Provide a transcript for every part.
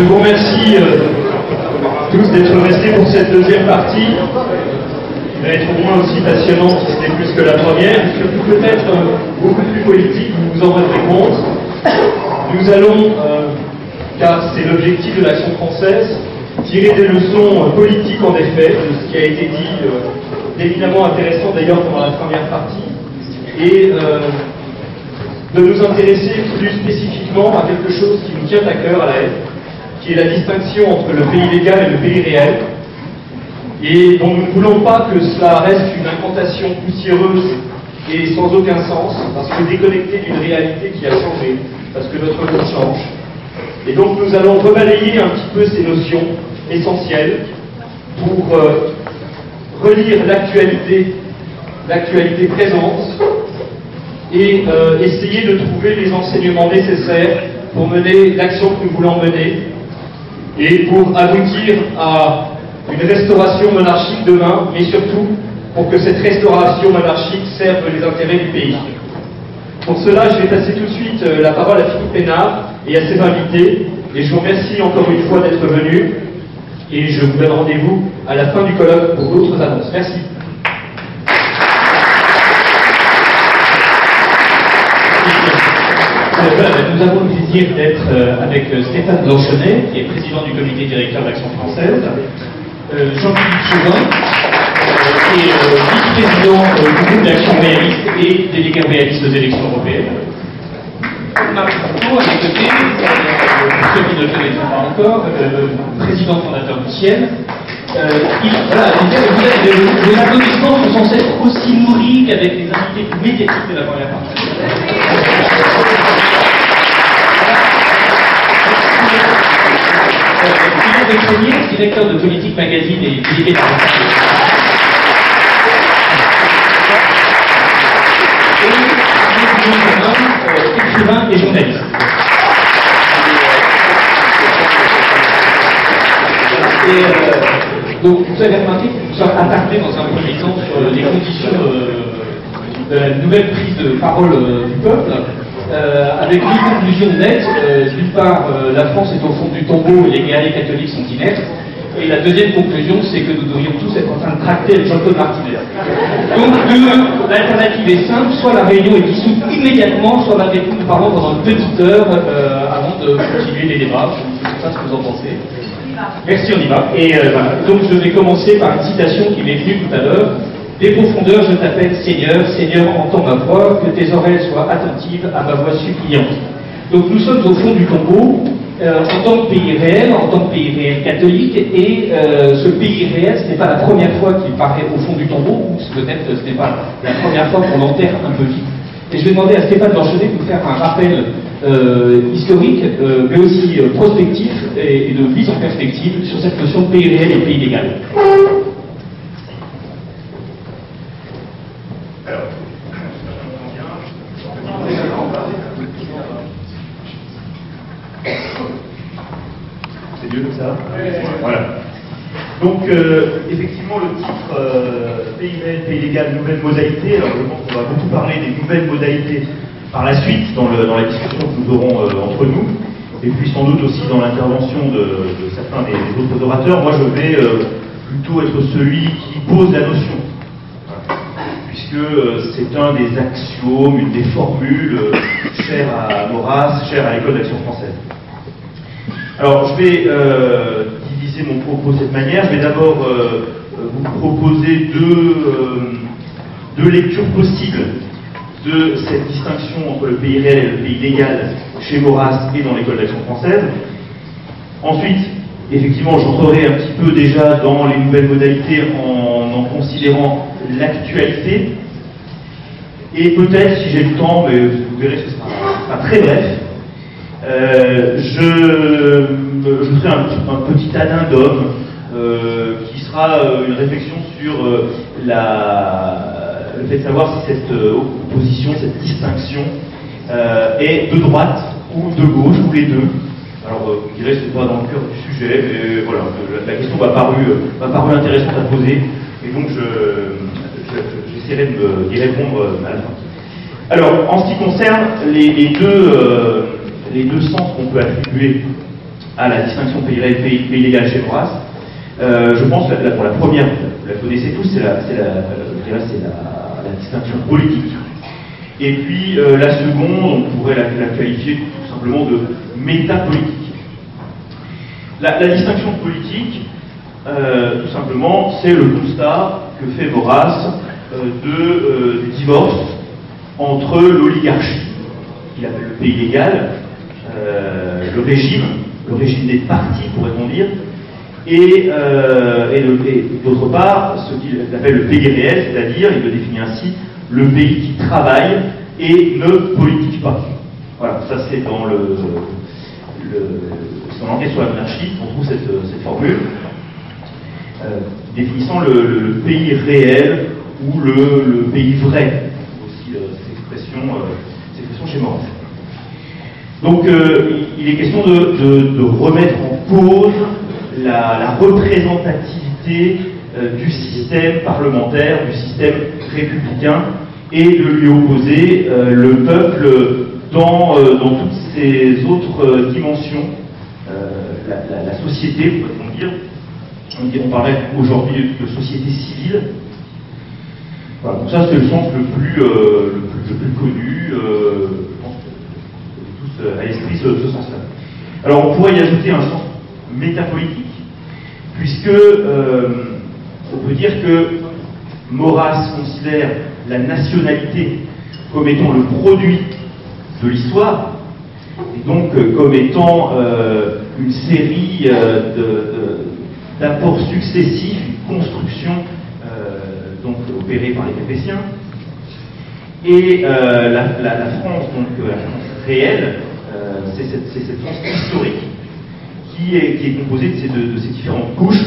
Je vous remercie tous d'être restés pour cette deuxième partie. Elle va être au moins aussi passionnante si ce n'est plus que la première, et surtout peut-être beaucoup plus politique, vous vous en rendrez compte. Nous allons, car c'est l'objectif de l'Action française, tirer des leçons politiques en effet, de ce qui a été dit, évidemment intéressant d'ailleurs pendant la première partie, et de nous intéresser plus spécifiquement à quelque chose qui nous tient à cœur à la haine, qui est la distinction entre le pays légal et le pays réel, et dont nous ne voulons pas que cela reste une incantation poussiéreuse et sans aucun sens, parce que déconnectée d'une réalité qui a changé, parce que notre monde change. Et donc nous allons rebalayer un petit peu ces notions essentielles pour relire l'actualité présente et essayer de trouver les enseignements nécessaires pour mener l'action que nous voulons mener et pour aboutir à une restauration monarchique demain, mais surtout pour que cette restauration monarchique serve les intérêts du pays. Pour cela, je vais passer tout de suite la parole à Philippe Pénard et à ses invités, et je vous remercie encore une fois d'être venus, et je vous donne rendez-vous à la fin du colloque pour d'autres annonces. Merci. Nous avons le plaisir d'être avec Stéphane Blanchonnet, qui est président du comité directeur d'Action française, Jean-Philippe Chauvin, qui est vice-président du groupe d'Action réaliste et délégué réaliste aux élections européennes. Marc Foucault, à mes côtés, pour ceux qui ne le connaissent pas encore, président fondateur du Ciel. Voilà, les applaudissements sont censés être aussi nourris qu'avec les invités médiatiques de la première partie. Philippe Pénard, directeur de Politique Magazine et délégué par écrivain et journaliste. Donc vous avez remarqué que nous sommes attardés dans un premier temps sur les conditions de la nouvelle prise de parole du peuple, avec une conclusion nette. D'une part, la France est au fond du tombeau et les gays et catholiques sont inertes. Et la deuxième conclusion, c'est que nous devrions tous être en train de tracter avec Jean-Claude Martinez. Donc l'alternative est simple, soit la réunion est dissoute immédiatement, soit malgré tout nous parlons pendant une petite heure avant de continuer les débats. Je ne sais pas ce que vous en pensez. Merci, on y va. Et voilà. Donc je vais commencer par une citation qui m'est venue tout à l'heure. Des profondeurs, je t'appelle Seigneur, Seigneur, entends ma voix, que tes oreilles soient attentives à ma voix suppliante. Donc nous sommes au fond du tombeau, en tant que pays réel, en tant que pays réel catholique, et ce pays réel, ce n'est pas la première fois qu'il paraît au fond du tombeau, ou peut-être ce n'est pas la première fois qu'on l'enterre un peu vite. Et je vais demander à Stéphane Blanchonnet de nous faire un rappel historique, mais aussi prospectif et de mise en perspective sur cette notion de pays réel et pays légal. C'est mieux comme ça. Voilà. Donc, effectivement, le titre pays réel, pays légal, nouvelles modalités. Alors, je pense qu'on va beaucoup parler des nouvelles modalités par la suite, dans la discussion que nous aurons entre nous, et puis sans doute aussi dans l'intervention de certains des autres orateurs. Moi, je vais plutôt être celui qui pose la notion, puisque c'est un des axiomes, une des formules chères à Maurras, chères à l'école d'Action française. Alors, je vais diviser mon propos de cette manière. Je vais d'abord vous proposer deux lectures possibles de cette distinction entre le pays réel et le pays légal chez Maurras et dans l'école d'Action française. Ensuite, effectivement, j'entrerai un petit peu déjà dans les nouvelles modalités en considérant l'actualité. Et peut-être, si j'ai le temps, mais vous verrez, ce sera très bref, je ferai un petit addendum qui sera une réflexion sur le fait de savoir si cette opposition, cette distinction est de droite ou de gauche, ou les deux. Alors, vous direz, c'est pas dans le cœur du sujet, mais voilà, la question m'a paru intéressante à poser, et donc j'essaierai d'y répondre à la fin. Alors, en ce qui concerne les deux sens qu'on peut attribuer à la distinction pays réel, pays légal chez Maurras. Je pense que pour la première, vous la connaissez tous, c'est la distinction politique. Et puis la seconde, on pourrait la qualifier tout simplement de métapolitique. La distinction politique, tout simplement, c'est le constat que fait Maurras du divorce entre l'oligarchie, qu'il appelle le pays légal, le régime des partis, pourrait-on dire, et d'autre part, ce qu'il appelle le pays réel, c'est-à-dire, il le définit ainsi, le pays qui travaille et ne politique pas. Voilà, ça c'est dans son enquête sur la monarchie, on trouve cette formule, définissant le pays réel ou le pays vrai, aussi cette expression chez Maurras. Donc il est question de remettre en cause la représentativité du système parlementaire, du système républicain, et de lui opposer le peuple dans toutes ses autres dimensions, la société, pourrait-on dire. On parlerait aujourd'hui de société civile. Voilà, donc ça c'est le sens le plus connu, je pense que tous à l'esprit ce sens-là. Alors on pourrait y ajouter un sens métapolitique, puisque on peut dire que Maurras considère la nationalité comme étant le produit de l'histoire, et donc comme étant une série d'apports successifs, une construction donc opérée par les Capétiens, et la France, donc la France réelle, c'est cette France historique qui est composée de ces différentes couches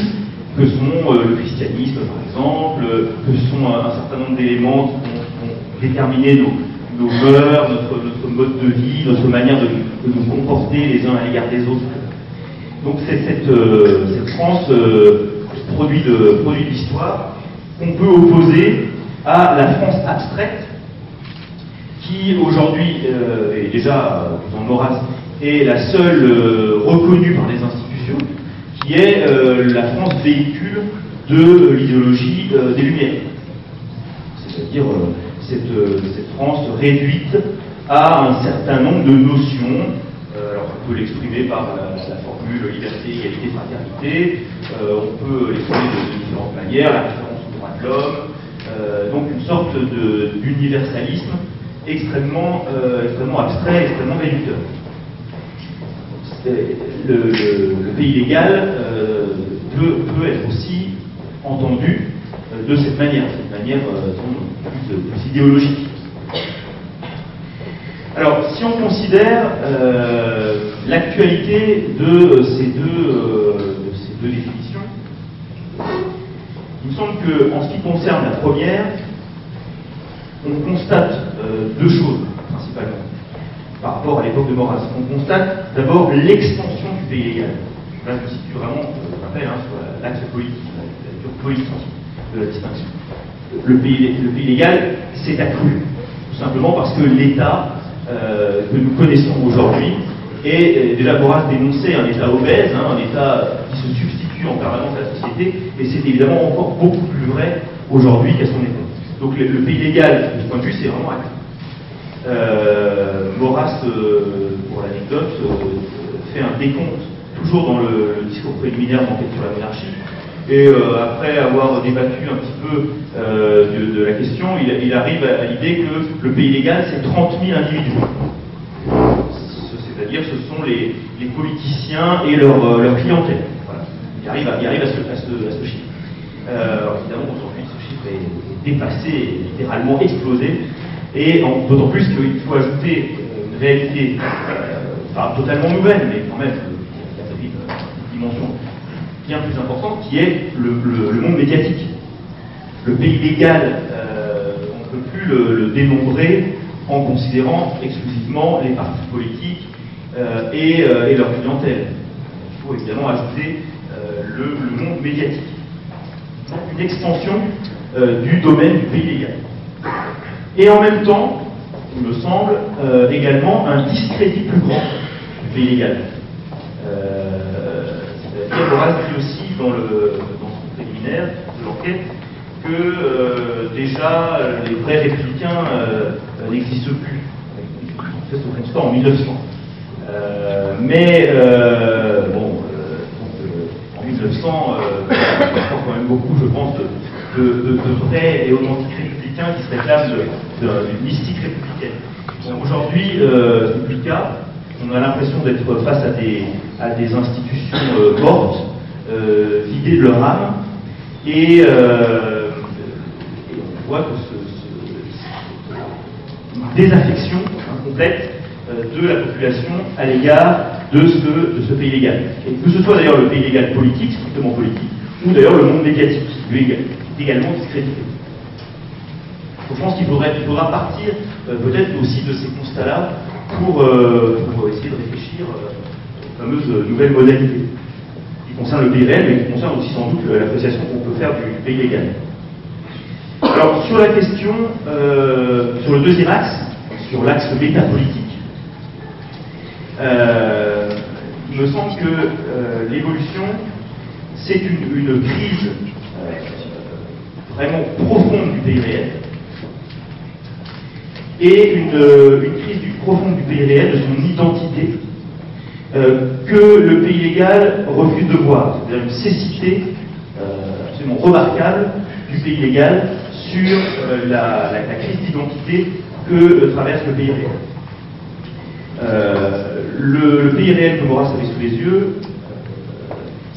que sont le christianisme par exemple, que sont un certain nombre d'éléments qui vont déterminer nos mœurs, notre mode de vie, notre manière de nous comporter les uns à l'égard des autres. Donc c'est cette France produit de l'histoire qu'on peut opposer à la France abstraite qui aujourd'hui est déjà dans Maurras est la seule reconnue par les institutions, qui est la France véhicule de l'idéologie des Lumières. C'est-à-dire cette France réduite à un certain nombre de notions. Alors on peut l'exprimer par la formule liberté, égalité, fraternité. On peut l'exprimer de différentes manières, la référence aux droits de l'homme. Donc une sorte d'universalisme extrêmement abstrait, extrêmement réducteur. Le pays légal peut être aussi entendu de cette manière plus idéologique. Alors, si on considère l'actualité de ces deux définitions, il me semble qu'en ce qui concerne la première, on constate deux choses principalement par rapport à l'époque de Maurras. On constate d'abord l'extension du pays légal. Là, je me situe vraiment, je rappelle, sur l'axe politique, la nature politique de la distinction. Le pays légal s'est accru, tout simplement parce que l'État que nous connaissons aujourd'hui est, déjà Maurras dénonçait un État obèse, un État qui se substitue en permanence à la société, et c'est évidemment encore beaucoup plus vrai aujourd'hui qu'à son époque. Donc le pays légal, de ce point de vue, c'est vraiment accru. Maurras, pour l'anecdote, fait un décompte, toujours dans le discours préliminaire d'enquête sur la monarchie, et après avoir débattu un petit peu de la question, il arrive à l'idée que le pays légal, c'est 30 000 individus. C'est-à-dire ce sont les politiciens et leur clientèle. Voilà. Il arrive à ce chiffre. Alors évidemment, aujourd'hui, ce chiffre est dépassé, littéralement explosé, et d'autant plus qu'il faut ajouter une réalité totalement nouvelle, mais quand même qui a pris une dimension bien plus importante, qui est le monde médiatique. Le pays légal, on ne peut plus le dénombrer en considérant exclusivement les partis politiques et leur clientèle. Il faut évidemment ajouter le monde médiatique. Donc une extension du domaine du pays légal. Et en même temps, il me semble, également un discrédit plus grand du pays légal. Pierre Boras dit aussi dans son préliminaire de l'enquête que déjà les vrais républicains n'existent plus. En fait, au constat en 1900. En 1900, il y a quand même beaucoup, je pense, de vrais et authentiques républicains qui se réclament d'une mystique républicaine. Aujourd'hui, c'est plus le cas. On a l'impression d'être face à des institutions mortes, vidées de leur âme, et on voit que une désaffection complète de la population à l'égard de ce pays légal. Et que ce soit d'ailleurs le pays légal politique, strictement politique, ou d'ailleurs le monde médiatique, qui est également discrédité. Je pense qu'il faudra partir peut-être aussi de ces constats-là pour essayer de réfléchir aux fameuses nouvelles modalités qui concernent le pays réel, mais qui concernent aussi sans doute l'appréciation qu'on peut faire du pays légal. Alors, sur la question, sur le deuxième axe, sur l'axe métapolitique, il me semble que l'évolution, c'est une crise vraiment profonde du pays réel, et une crise profonde du pays réel, de son identité, que le pays légal refuse de voir. C'est-à-dire une cécité absolument remarquable du pays légal sur la crise d'identité que traverse le pays réel. Le pays réel que Boras avait sous les yeux,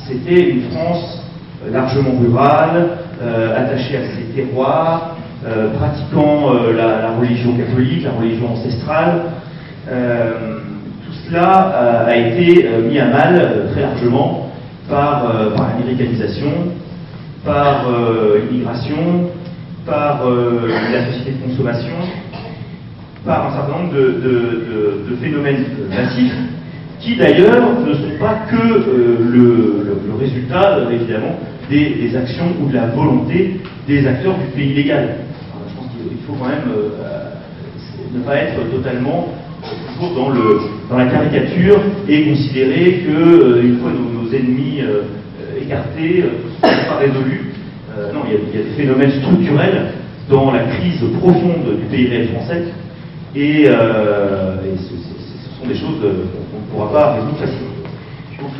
c'était une France largement rurale, attachée à ses terroirs, pratiquant la religion catholique, la religion ancestrale. Tout cela a été mis à mal très largement par l'américanisation, par l'immigration, par la société de consommation, par un certain nombre de phénomènes massifs qui d'ailleurs ne sont pas que le résultat évidemment des actions ou de la volonté des acteurs du pays légal. Alors, je pense qu'il faut quand même ne pas être totalement toujours dans la caricature et considérer que une fois nos ennemis écartés, tout n'est pas résolu. Non, il y a des phénomènes structurels dans la crise profonde du pays réel français et ce sont des choses qu'on ne pourra pas résoudre facilement. Donc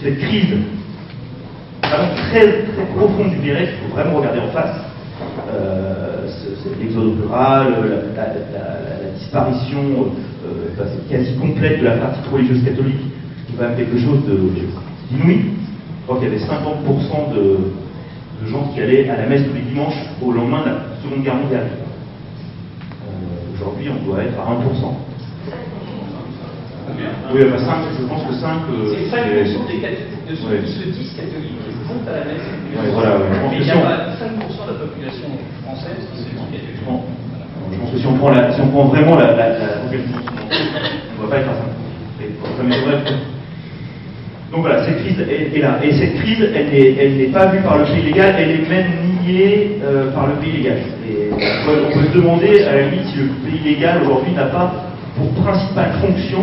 cette crise vraiment très, très profonde du pays réel, il faut vraiment regarder en face. L'exode rural, la disparition quasi complète de la pratique religieuse catholique, qui est quand même quelque chose d'inouï. Je crois qu'il y avait 50% de gens qui allaient à la messe tous les dimanches au lendemain de la Seconde Guerre mondiale. Aujourd'hui, on doit être à 1%. Oui, enfin 5, je pense que 5... c'est 5% des catholiques, de ceux qui se disent catholiques, qui vont à la messe. Ouais, voilà, ouais. Mais il n'y a pas 5% de la population française qui se dit catholique. Je pense que si on prend vraiment la population, on ne va pas être à 5%. Donc voilà, cette crise est là. Et cette crise, elle n'est pas vue par le pays légal, elle est même niée par le pays légal. Et on peut se demander, à la limite, si le pays légal aujourd'hui n'a pas pour principale fonction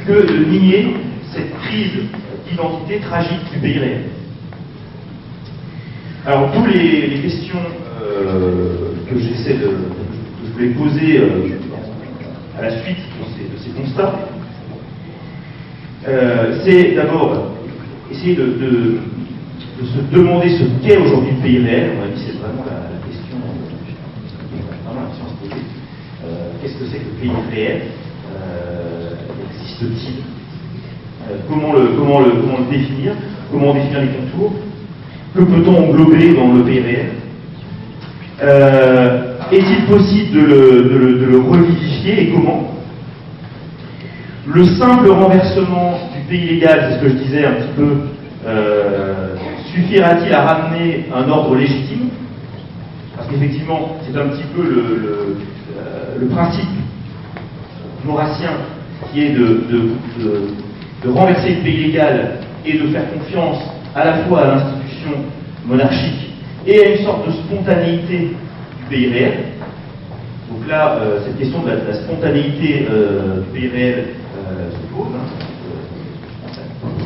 que de nier cette crise d'identité tragique du pays réel. Alors, d'où les questions que je voulais poser à la suite de ces constats. C'est d'abord essayer de se demander ce qu'est aujourd'hui le pays réel. On a dit c'est vraiment la question, vraiment la question à se poser. Qu'est-ce que c'est que le pays réel? Existe-t-il? Comment le définir? Comment définir les contours? Que peut-on englober dans le pays réel? Est-il possible de le revivifier et comment? Le simple renversement du pays légal, c'est ce que je disais un petit peu, suffira-t-il à ramener un ordre légitime? Parce qu'effectivement, c'est un petit peu le principe maurassien qui est de renverser le pays légal et de faire confiance à la fois à l'institution monarchique et à une sorte de spontanéité du pays réel. Donc là, cette question de la spontanéité du pays réel se pose.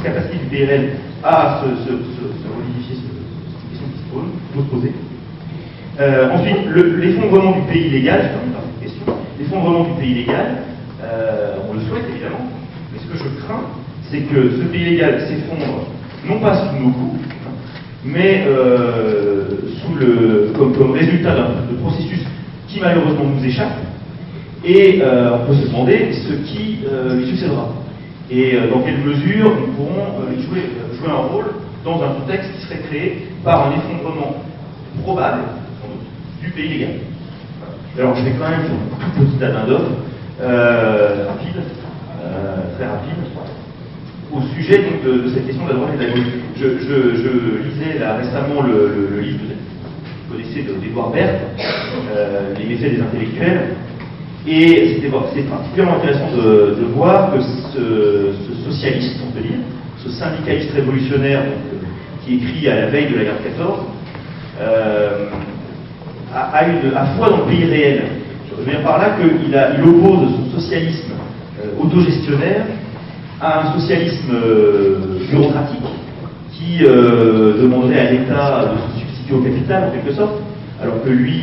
capacité du PRL à se modifier, c'est une question qui faut se poser. Ensuite, l'effondrement du pays légal, je termine par cette question, l'effondrement du pays légal, on le souhaite évidemment, mais ce que je crains, c'est que ce pays légal s'effondre, non pas sous nos coups, mais comme résultat de processus qui malheureusement nous échappe, et on peut se demander ce qui lui succédera. Et dans quelle mesure nous pourrons jouer un rôle dans un contexte qui serait créé par un effondrement probable, sans doute, du pays légal. Alors je vais quand même faire un tout petit addendum rapide, très rapide, au sujet donc, de cette question de la droite et de la gauche. Je lisais là, récemment le livre que vous connaissez d'Edouard Berthe, Les méfaits des intellectuels, et c'est particulièrement intéressant de voir que ce socialiste, on peut dire, ce syndicaliste révolutionnaire donc, qui écrit à la veille de la guerre de 14, a foi dans le pays réel. Je veux dire par là qu'il oppose son socialisme autogestionnaire à un socialisme bureaucratique qui demanderait à l'État de se substituer au capital en quelque sorte, alors que lui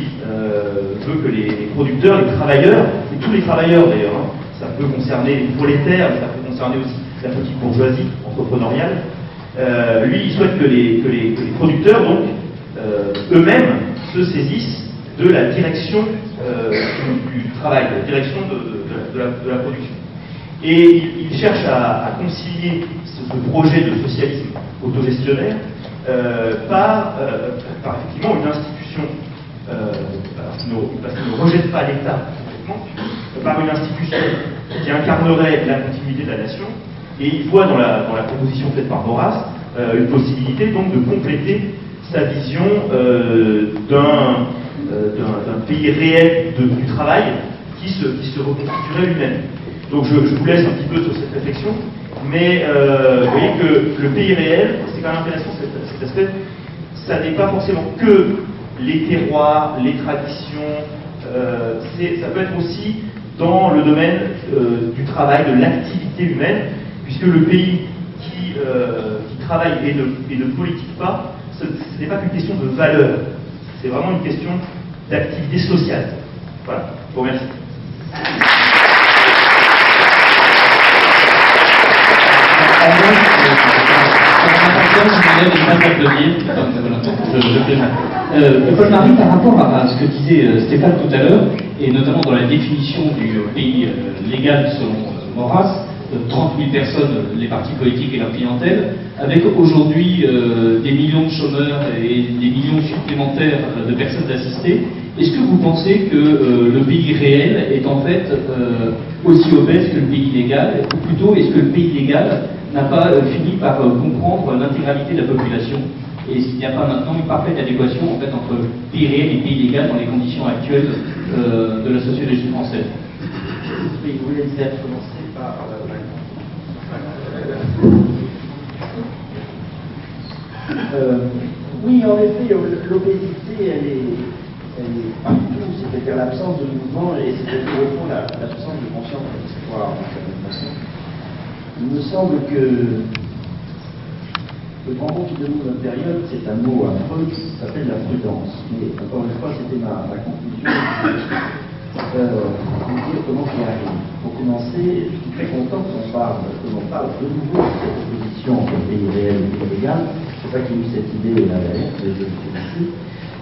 veut que les producteurs, les travailleurs, et tous les travailleurs d'ailleurs, hein, ça peut concerner les prolétaires, mais ça peut concerner aussi la petite bourgeoisie entrepreneuriale, lui il souhaite que les producteurs donc eux-mêmes se saisissent de la direction du travail, de la direction de la production. Et il cherche à concilier ce projet de socialisme autogestionnaire par effectivement une institution, parce qu'il ne rejette pas l'État complètement, par une institution qui incarnerait la continuité de la nation, et il voit dans la proposition faite par Maurras une possibilité donc de compléter sa vision d'un pays réel du travail qui se reconstituerait lui-même. Donc je vous laisse un petit peu sur cette réflexion, mais vous voyez que le pays réel, c'est quand même intéressant cet aspect, ça n'est pas forcément que les terroirs, les traditions, ça peut être aussi dans le domaine du travail, de l'activité humaine, puisque le pays qui travaille et ne politique pas, ce n'est pas qu'une question de valeur, c'est vraiment une question d'activité sociale. Voilà, je vous remercie. Paul-Marie, par rapport à ce que disait Stéphane tout à l'heure, et notamment dans la définition du pays légal selon Maurras, 30 000 personnes, les partis politiques et leur clientèle, avec aujourd'hui des millions de chômeurs et des millions supplémentaires de personnes assistées, est-ce que vous pensez que le pays réel est en fait aussi obèse que le pays légal, ou plutôt est-ce que le pays légal n'a pas fini par comprendre l'intégralité de la population, et s'il n'y a pas maintenant une parfaite adéquation en fait entre pays réel et pays légal dans les conditions actuelles de la sociologie française? Vous voulez commencer par oui, en effet, l'obésité, elle est partout, c'est-à-dire l'absence de mouvement, et c'est-à-dire au fond l'absence de conscience de l'histoire, d'une certaine façon. Il me semble que le grand mot qui domine notre période, c'est un mot affreux qui s'appelle la prudence. Mais encore une fois, c'était ma conclusion. Pour dire comment j'y arrive. Pour commencer, je suis très content que l'on parle de nouveau de cette opposition entre le pays réel et le pays légal. C'est pas qu'il y ait eu cette idée là derrière, je félicite,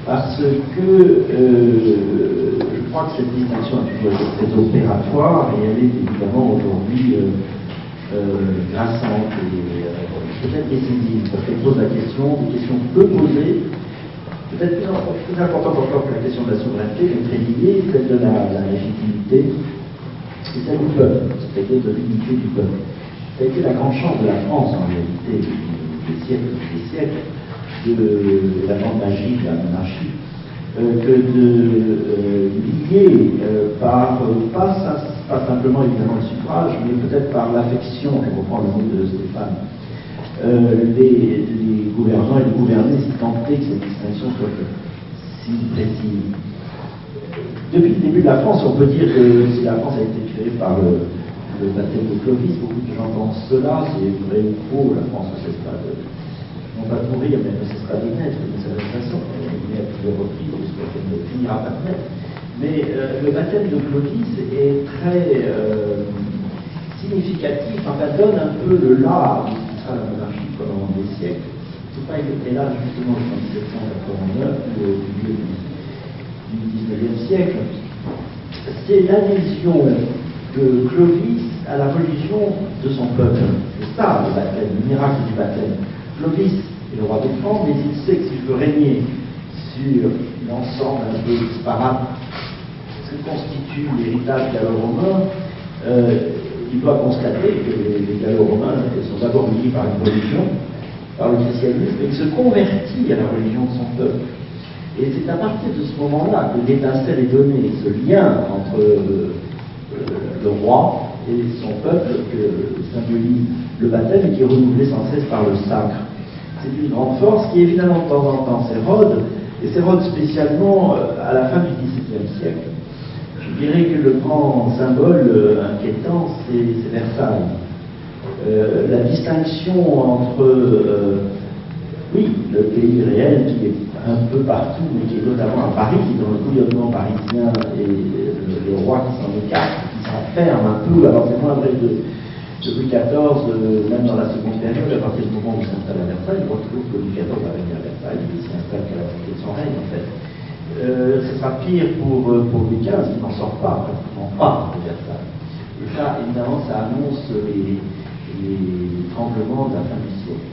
parce que je crois que cette distinction a toujours été très opératoire et elle est évidemment aujourd'hui glaçante et peut-être décisive, parce qu'elle pose la question, des questions peu posées, peut-être plus importante encore que la question de la souveraineté, mais très liée, celle de la légitimité, c'est celle du peuple, c'est-à-dire de l'unité du peuple. Ça a été la grande chance de la France en réalité, des siècles, de la grande magie de la monarchie, que de lier pas simplement évidemment le suffrage, mais peut-être par l'affection, je reprends le mot de Stéphane, les gouvernants et les gouvernés, si tant est que cette distinction soit si précise. Depuis le début de la France, on peut dire que si la France a été créée par le baptême de Clovis. Beaucoup de gens pensent cela, c'est vrai ou faux, la France ne cesse pas de... non pas de mourir, mais ne cesse pas de naître d'une certaine façon. Il est à plusieurs reprises, j'espère qu'elle ne finira pas de naître. Mais le baptême de Clovis est très significatif, enfin, donne un peu le là qui sera la monarchie pendant des siècles. C'est pas été là justement en 1789 ou au milieu du XIXe siècle. C'est l'adhésion de Clovis à la religion de son peuple. C'est ça le baptême, le miracle du baptême. Clovis est le roi de France, mais il sait que s'il veut régner sur l'ensemble un peu disparate que constitue l'héritage gallo-romain, il doit constater que les gallo-romains sont d'abord unis par une religion, par le christianisme, et il se convertit à la religion de son peuple. Et c'est à partir de ce moment-là que l'étincelle est donnée, ce lien entre le roi et son peuple que symbolise le baptême et qui est renouvelé sans cesse par le sacre. C'est une grande force qui évidemment de temps en temps s'érode, et s'érode spécialement à la fin du XVIIe siècle. Je dirais que le grand symbole inquiétant, c'est Versailles. La distinction entre, oui, le pays réel qui est un peu partout, mais qui est notamment à Paris, dans le bouillonnement parisien, et le roi qui s'en écarte, qui s'enferme un peu, alors c'est moins vrai de Louis XIV, même dans la seconde période, à partir du moment où il s'installe à Versailles, il croit toujours que Louis XIV va venir à Versailles, il s'installe qu'à la moitié de son règne en fait. Ce sera pire pour Louis XV, qui n'en sort pas, pratiquement pas de Versailles. Et ça, évidemment, ça annonce les tremblements de la fin du siècle.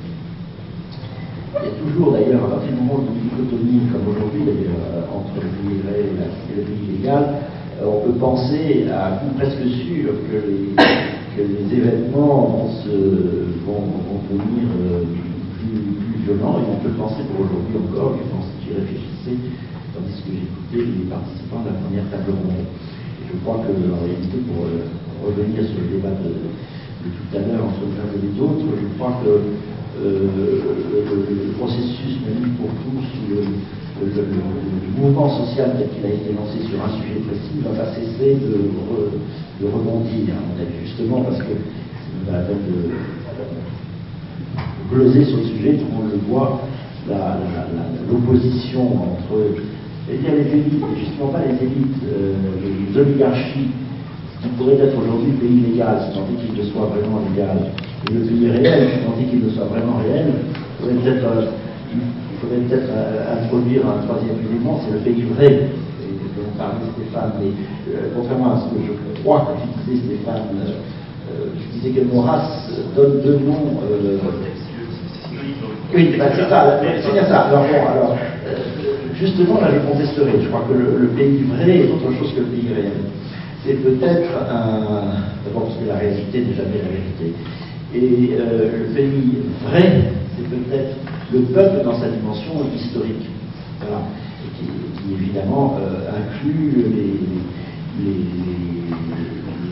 Il y a toujours, d'ailleurs, à partir du moment où il y a une dichotomie, comme aujourd'hui, d'ailleurs, entre le pays réel et le pays légal, on peut penser à coup presque sûr que les événements vont devenir plus violents, et on peut le penser pour aujourd'hui encore, je pense que j'y réfléchissais, tandis que j'écoutais les participants de la première table ronde. Et je crois que, en réalité, pour revenir sur le débat de tout à l'heure entre les uns et les autres, je crois que le processus même pour tous, le mouvement social tel qu'il a été lancé sur un sujet précis ne va pas cesser de rebondir, justement parce que c'est pas la peine de gloser sur le sujet, tout le monde le voit, l'opposition entre les élites, et justement pas les élites, les oligarchies, qui pourrait être aujourd'hui le pays légal, si tant est qu'il le soit vraiment légal, et le pays réel, si tant est qu'il le soit vraiment réel, il faudrait peut-être introduire un troisième élément, c'est le pays vrai, dont parlait Stéphane, mais contrairement à ce que je crois que tu disais Stéphane, tu disais que Maurras donne deux noms. Oui, bah, c'est ça, c'est bien ça. Alors bon, justement, là je contesterai, je crois que le pays vrai est autre chose que le pays réel. C'est peut-être d'abord parce que la réalité n'est jamais la vérité. Et le pays vrai, c'est peut-être le peuple dans sa dimension historique. Voilà. Et qui évidemment inclut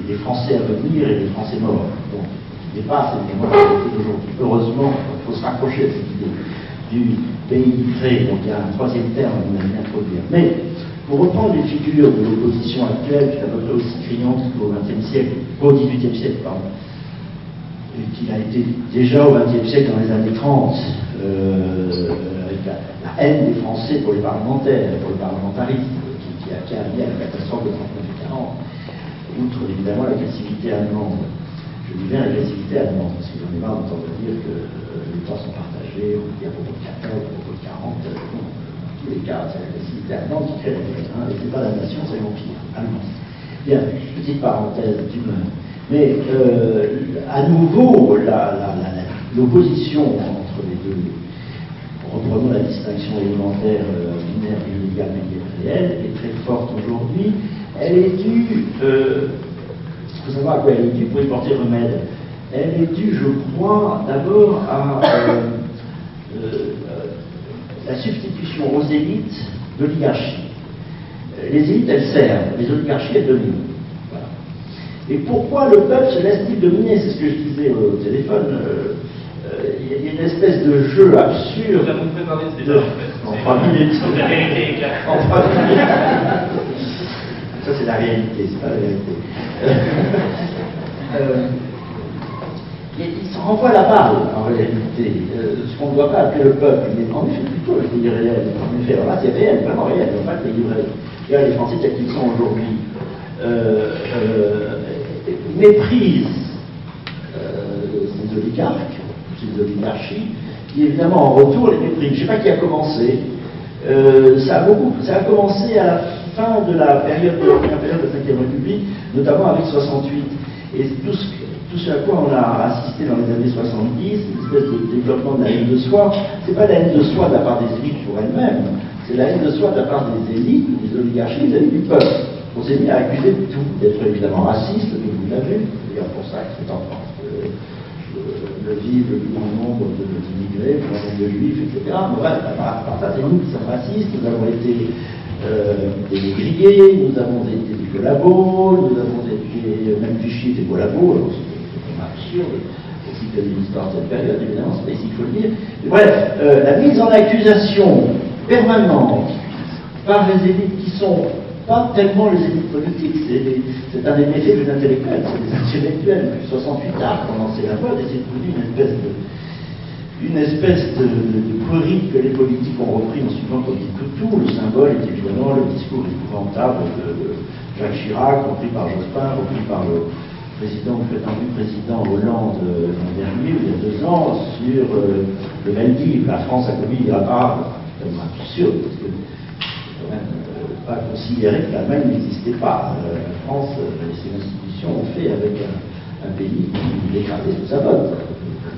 les Français à venir et les Français morts. Donc, qui dépasse évidemment la réalité d'aujourd'hui. Heureusement, il faut se raccrocher à cette idée du pays vrai. Donc il y a un troisième terme à mon avis à introduire. Mais pour reprendre les figures de l'opposition actuelle, qui est à peu près aussi criante qu'au XXe siècle, au XVIIIe siècle, pardon, et qui a été déjà au XXe siècle dans les années 30, avec la haine des Français pour les parlementaires, pour le parlementarisme, qui a amené à la catastrophe de 39-40, outre évidemment l'agressivité allemande. Je dis bien l'agressivité allemande, parce que j'en ai marre d'entendre dire que les temps sont partagés, on dit à propos de 14, à propos de 40, tous les cas, c'est l'agressivité allemande qui crée la guerre, et c'est pas la nation, c'est l'empire allemand. Bien, petite parenthèse d'humeur. Mais à nouveau, l'opposition entre les deux, reprenons la distinction élémentaire binaire et légal et réel, est très forte aujourd'hui. Elle est due, il faut savoir à quoi elle est due pour y porter remède. Elle est due, je crois, d'abord à la substitution aux élites de l'oligarchie. Les élites, elles servent, les oligarchies, elles dominent. Voilà. Et pourquoi le peuple se laisse-t-il dominer? C'est ce que je disais au téléphone. Il y a une espèce de jeu absurde. Nous avons préparé ce débat, en 3 minutes. La réalité est claire. En 3 minutes. Ça, c'est la réalité, c'est pas la vérité. il s'en renvoie la balle, en réalité. Ce qu'on ne doit pas appeler le peuple, mais en effet plutôt le pays réel. En effet, alors là c'est réel, vraiment réel, il n'y a pas de pays vrai. Regarde les Français tels qu'ils sont aujourd'hui. Méprise ces oligarques, ces oligarchies, qui évidemment en retour les méprisent. Je ne sais pas qui a commencé. Ça a commencé à la fin de la période de la Ve République, notamment avec 68. Et tout ce à quoi on a assisté dans les années 70, une espèce de développement de la haine de soi, c'est pas la haine de soi de la part des élites pour elles-mêmes, c'est la haine de soi de la part des élites, des oligarchies, des élites du peuple. On s'est mis à accuser de tout, d'être évidemment raciste, mais vous l'avez, c'est d'ailleurs pour ça que c'est en France. Le vivre le plus grand nombre d'immigrés, le plus grand nombre de juifs, etc. Mais bref, par ça, c'est nous qui sommes racistes, nous avons été des grillés, nous avons été des collabos, nous avons été, même Vichy était collabo, alors c'est absurde, aussi que l'histoire de cette période, évidemment, c'est pas ici qu'il faut le dire. Mais bref, la mise en accusation permanente par les élites qui sont pas tellement les élites politiques, c'est un des méfaits des intellectuels, c'est des intellectuels. 68 a commencé la voie, c'est devenu une espèce de querie que les politiques ont repris en suivant comme dit tout. Le symbole est évidemment le discours épouvantable de Jacques Chirac, repris par Jospin, repris par le prétendu président Hollande l'an dernier, il y a 2 ans, sur le Maldives. La France a commis l'irréparable. C'est tellement absurde, parce que quand même pas considérer que l'Allemagne n'existait pas. La France et ses institutions ont fait avec un pays qui dégradait sous sa botte.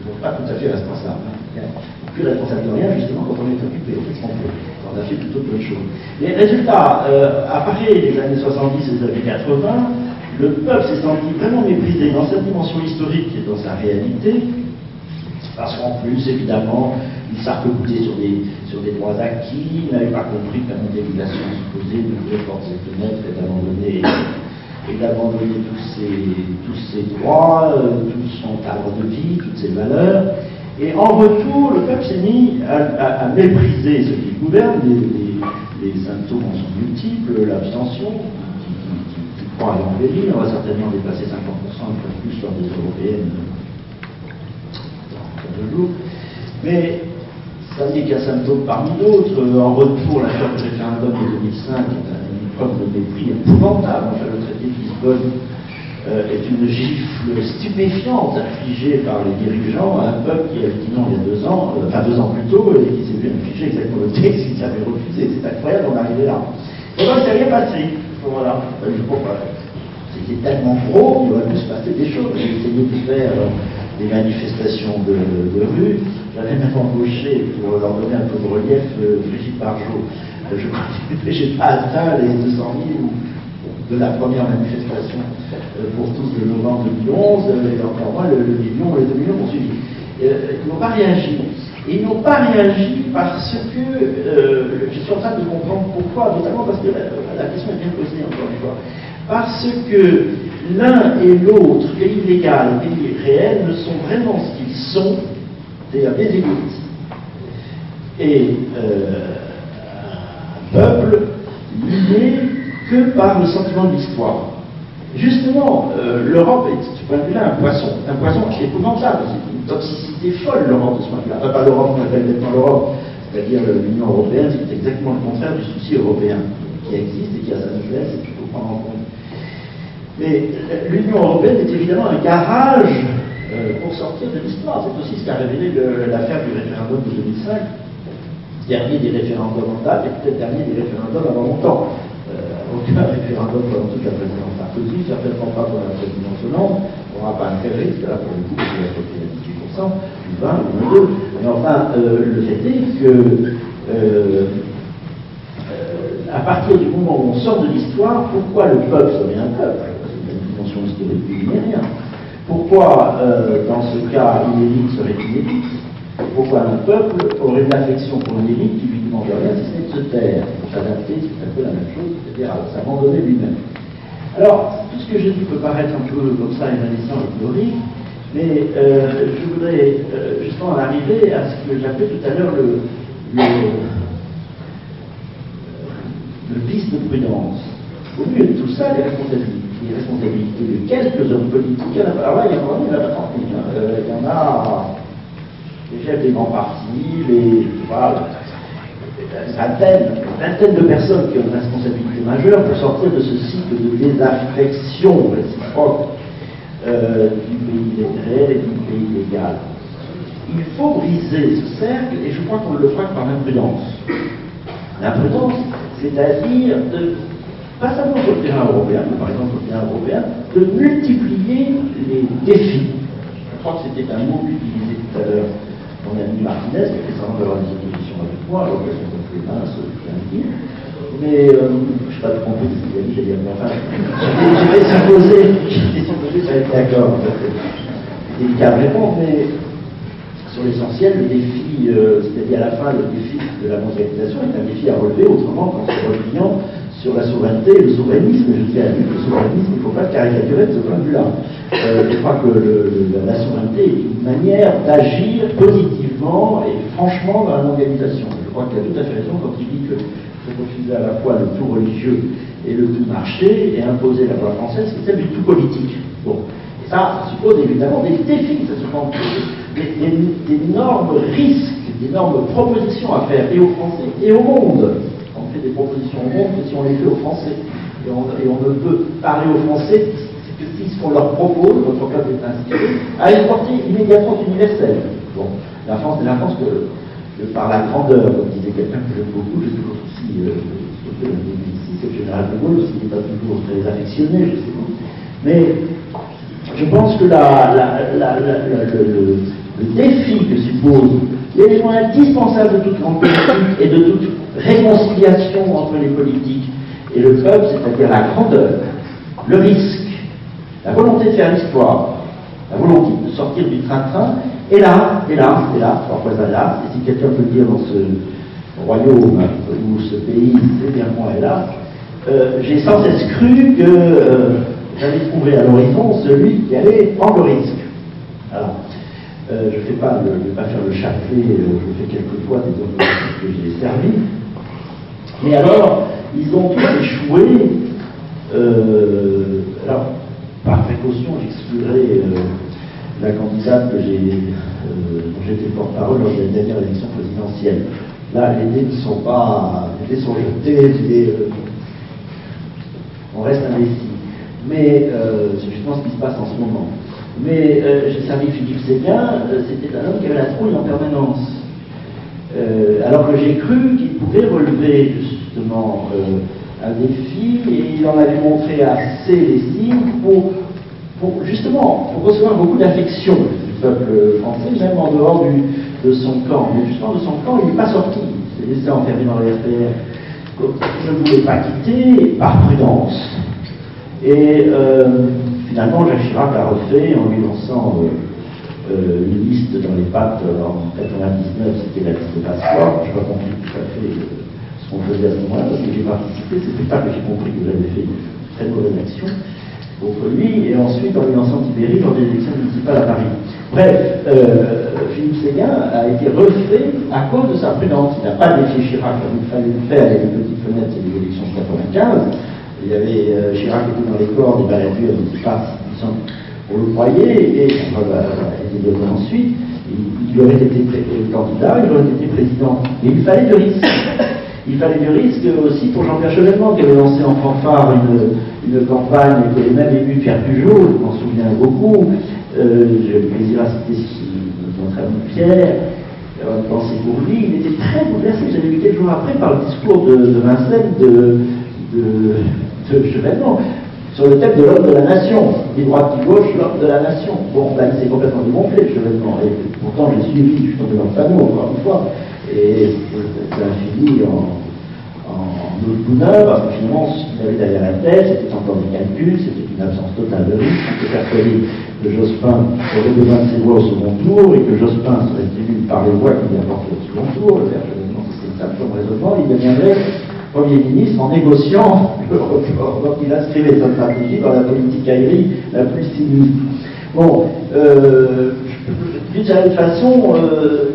Donc pas tout à fait responsable. Plus responsable de rien, justement, quand on est occupé. Qu'est-ce qu'on fait? On a fait plutôt de bonnes choses. Les résultats, à partir des années 70 et des années 80, le peuple s'est senti vraiment méprisé dans sa dimension historique et dans sa réalité, parce qu'en plus, évidemment, il s'arc-boutait sur des droits acquis, il n'avait pas compris que la mondialisation supposée d'ouvrir portes et fenêtres et d'abandonner tous ses droits, tout son cadre de vie, toutes ses valeurs. Et en retour, le peuple s'est mis à mépriser ceux qui gouvernent. Les symptômes en sont multiples, l'abstention, qui croit à l'embellir, on va certainement dépasser 50%, une fois de plus, lors des européennes dans 2 jours. Mais ça n'est qu'un symptôme parmi d'autres. En retour, l'affaire du référendum de 2005 est une preuve de mépris épouvantable. Enfin, le traité de Lisbonne est une gifle stupéfiante infligée par les dirigeants à un peuple qui avait dit non il y a 2 ans, enfin 2 ans plus tôt, et qui s'est vu infliger exactement le texte qu'il avait refusé. C'est incroyable d'en arriver là. Et donc, c'est rien passé. Voilà. Je crois pas. C'était tellement gros, il aurait pu se passer des choses. J'ai essayé de faire des manifestations de rue. J'avais même embauché, pour leur donner un peu de relief, Brigitte Bardot. Je crois que je n'ai pas atteint les 200 000 de la première manifestation pour tous de novembre 2011, et encore moins le million, les 2 millions ont suivi. Ils n'ont pas réagi. Et ils n'ont pas réagi parce que, je suis en train de comprendre pourquoi, notamment parce que la question est bien posée encore une fois, parce que l'un et l'autre, pays légal et pays réel, ne sont vraiment ce qu'ils sont, c'est-à-dire des élites et un peuple lié que par le sentiment de l'histoire. Justement, l'Europe est, de ce point de vue-là, un poison épouvantable. C'est une toxicité folle, l'Europe, de ce point de vue-là. Enfin, pas l'Europe qu'on appelle maintenant l'Europe, c'est-à-dire l'Union européenne, c'est exactement le contraire du souci européen qui existe et qui a sa noblesse et qu'il faut prendre en compte. Mais l'Union européenne est évidemment un garage pour sortir de l'histoire. C'est aussi ce qu'a révélé l'affaire du référendum de 2005, dernier des référendums en date et peut-être dernier des référendums avant longtemps. Aucun référendum pendant toute la présidence Sarkozy, certainement pas pour la présidence Hollande, on n'aura pas un tel risque, là pour le coup, parce qu'il va voter à 18%, ou 20, ou 22. Mais enfin, le fait est que à partir du moment où on sort de l'histoire, pourquoi le peuple serait un peuple? C'est une dimension historique linéaire. Pourquoi, dans ce cas, une élite serait une élite? Pourquoi un peuple aurait une affection pour une élite qui lui demande rien si ce n'est de se taire? S'adapter, c'est un peu la même chose, c'est-à-dire à s'abandonner lui-même. Alors, tout ce que je dis peut paraître un peu comme ça évanescent et théorique, mais je voudrais justement en arriver à ce que j'appelais tout à l'heure le vice de prudence. Au milieu de tout ça, les responsabilités. les responsabilités de quelques hommes politiques. Alors là, il y en a pas 30 000. Il y en a les chefs des grands partis, voilà, une vingtaine de personnes qui ont une responsabilité majeure pour sortir de ce cycle de désaffection réciproque du pays réel et du pays légal. Il faut briser ce cercle, et je crois qu'on le fera par l'imprudence. L'imprudence, c'est-à-dire pas seulement sur le terrain européen, mais par exemple sur le terrain européen, de multiplier les défis. Je crois que c'était un mot utilisé tout à l'heure mon ami Martinez, qui fait semblant d'avoir des oppositions avec moi, alors qu'elles sont toutes les minces, je viens de dire. Mais je ne sais pas de compter des amis, j'ai dit, mais enfin, je vais supposer ça va être d'accord. C'est délicat de répondre, mais sur l'essentiel, le défi, c'est-à-dire à la fin, le défi de la mondialisation est un défi à relever, autrement qu'en se repliant sur la souveraineté et le souverainisme. Je dis à lui que le souverainisme, il ne faut pas le caricaturer de ce point de vue-là. Je crois que la souveraineté est une manière d'agir positivement et franchement dans la mondialisation. Je crois qu'il a tout à fait raison quand il dit que faut refuser à la fois le tout religieux et le tout marché et imposer la loi française, c'est celle du tout politique. Bon. Et ça suppose évidemment des défis, ça suppose d'énormes risques, d'énormes propositions à faire et aux Français et au monde. On fait des propositions au monde que si on les fait aux Français. Et on ne peut parler aux Français que si ce qu'on leur propose, notre cas est inspiré, à une portée immédiatement universelle. Bon, la France que par la grandeur, comme disait quelqu'un que j'aime beaucoup, j'ai toujours aussi ici, c'est le général de Gaulle, qui n'est pas toujours très affectionné, je sais pas. Mais je pense que le défi que suppose l'élément indispensable de toute grande politique et de toute réconciliation entre les politiques et le peuple, c'est-à-dire la grandeur, le risque, la volonté de faire l'histoire, la volonté de sortir du train-train, et là, parfois là, et si quelqu'un peut dire dans ce royaume ou ce pays, c'est bien moi et là, j'ai sans cesse cru que j'allais trouver à l'horizon celui qui allait prendre le risque. Alors, je ne vais pas faire le chapelet, je fais quelquefois des hommes que j'ai servis, mais alors, ils ont tous échoué. Alors, par précaution, j'exclurai la candidate dont j'étais porte-parole lors de la dernière élection présidentielle. Là, les dés ne sont pas. Les dés sont jetés, on reste indécis. Mais c'est justement ce qui se passe en ce moment. Mais j'ai servi Philippe Séguin, c'était un homme qui avait la trouille en permanence. Alors que j'ai cru qu'il pouvait relever justement un défi, et il en avait montré assez les signes pour recevoir beaucoup d'affection du peuple français, même en dehors de son camp. Mais justement, de son camp, il n'est pas sorti. Il s'est laissé enfermer dans le RPR. Je ne voulais pas quitter, par prudence. Et finalement, Jacques Chirac a refait en lui lançant une liste dans les pattes en 99, c'était la liste de passeport. Je n'ai pas compris tout à fait ce qu'on faisait à ce moment-là, parce que j'ai participé, c'est plus tard que j'ai compris que j'avais fait une très mauvaise action contre lui, et ensuite en lui lançant Tibéri lors des élections municipales à Paris. Bref, Philippe Séguin a été refait à cause de sa prudence. Il n'a pas défié Chirac comme il fallait le faire, il y avait une petite fenêtre, c'est les élections de 95. Il y avait Chirac était dans les cordes, il aurait pu pas on le croyait, et ensuite, il aurait été candidat, il aurait été président. Mais il fallait du risque. Il fallait du risque aussi pour Jean-Pierre Chevènement, qui avait lancé en fanfare une campagne, qui avait même ému Pierre Pujol, je m'en souviens beaucoup. J'ai le plaisir à citer notre ami Pierre, une pensée pour lui. Il était très bouleversé. J'avais vu quelques jours après par le discours de Vincennes de Chevènement, sur le thème de l'homme de la nation, des droits de gauche, l'homme de la nation. Bon, là, il s'est complètement dégonflé, Chevènement, et pourtant j'ai suivi justement de leur panneau, encore une fois, et ça a fini en bonheur, parce que finalement, ce qu'il avait derrière la tête, c'était encore des calculs, c'était une absence totale de risque. On était persuadé que Jospin aurait besoin de ses voix au second tour, et que Jospin serait élu par les voix qu'il lui apportait au second tour. Le père Chevènement, c'était un peu raisonnement, il deviendrait Premier ministre en négociant le report. Donc il inscrivait sa stratégie dans la politique aérienne la plus sinistre. Bon, d'une certaine façon,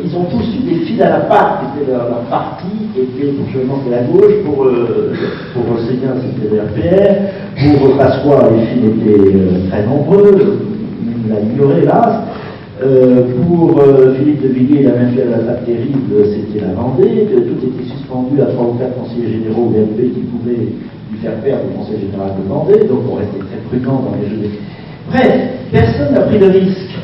ils ont tous eu des fils à la patte, qui étaient leur parti, qui était pour Chevènement c'est la gauche, pour Séguin c'était le RPR, pour Pasqua les fils étaient très nombreux, il l'a ignoré hélas. Pour Philippe de Villiers, il a même fait la table terrible, c'était la Vendée, que tout était suspendu à 3 ou 4 conseillers généraux du MP qui pouvaient lui faire perdre le conseil général de Vendée, donc on restait très prudent dans les jeux. Bref, personne n'a pris de risque.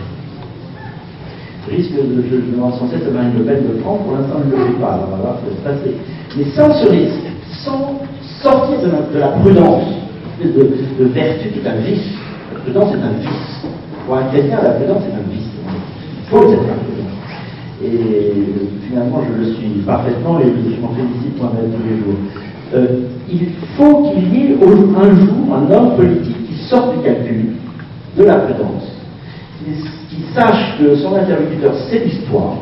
Le risque de demander sans cesse à Marine Le Pen de prendre, pour l'instant, elle ne le fait pas, alors on va voir ce qui va se passer. Mais sans ce risque, sans sortir de la prudence, de vertu qui est un vice, la prudence est un vice. Pour un chrétien, la prudence est un vice. Il faut être prudent. Et finalement, je le suis parfaitement et je m'en félicite moi-même tous les jours. Il faut qu'il y ait un jour un homme politique qui sorte du calcul de la prudence, qui sache que son interlocuteur c'est l'histoire,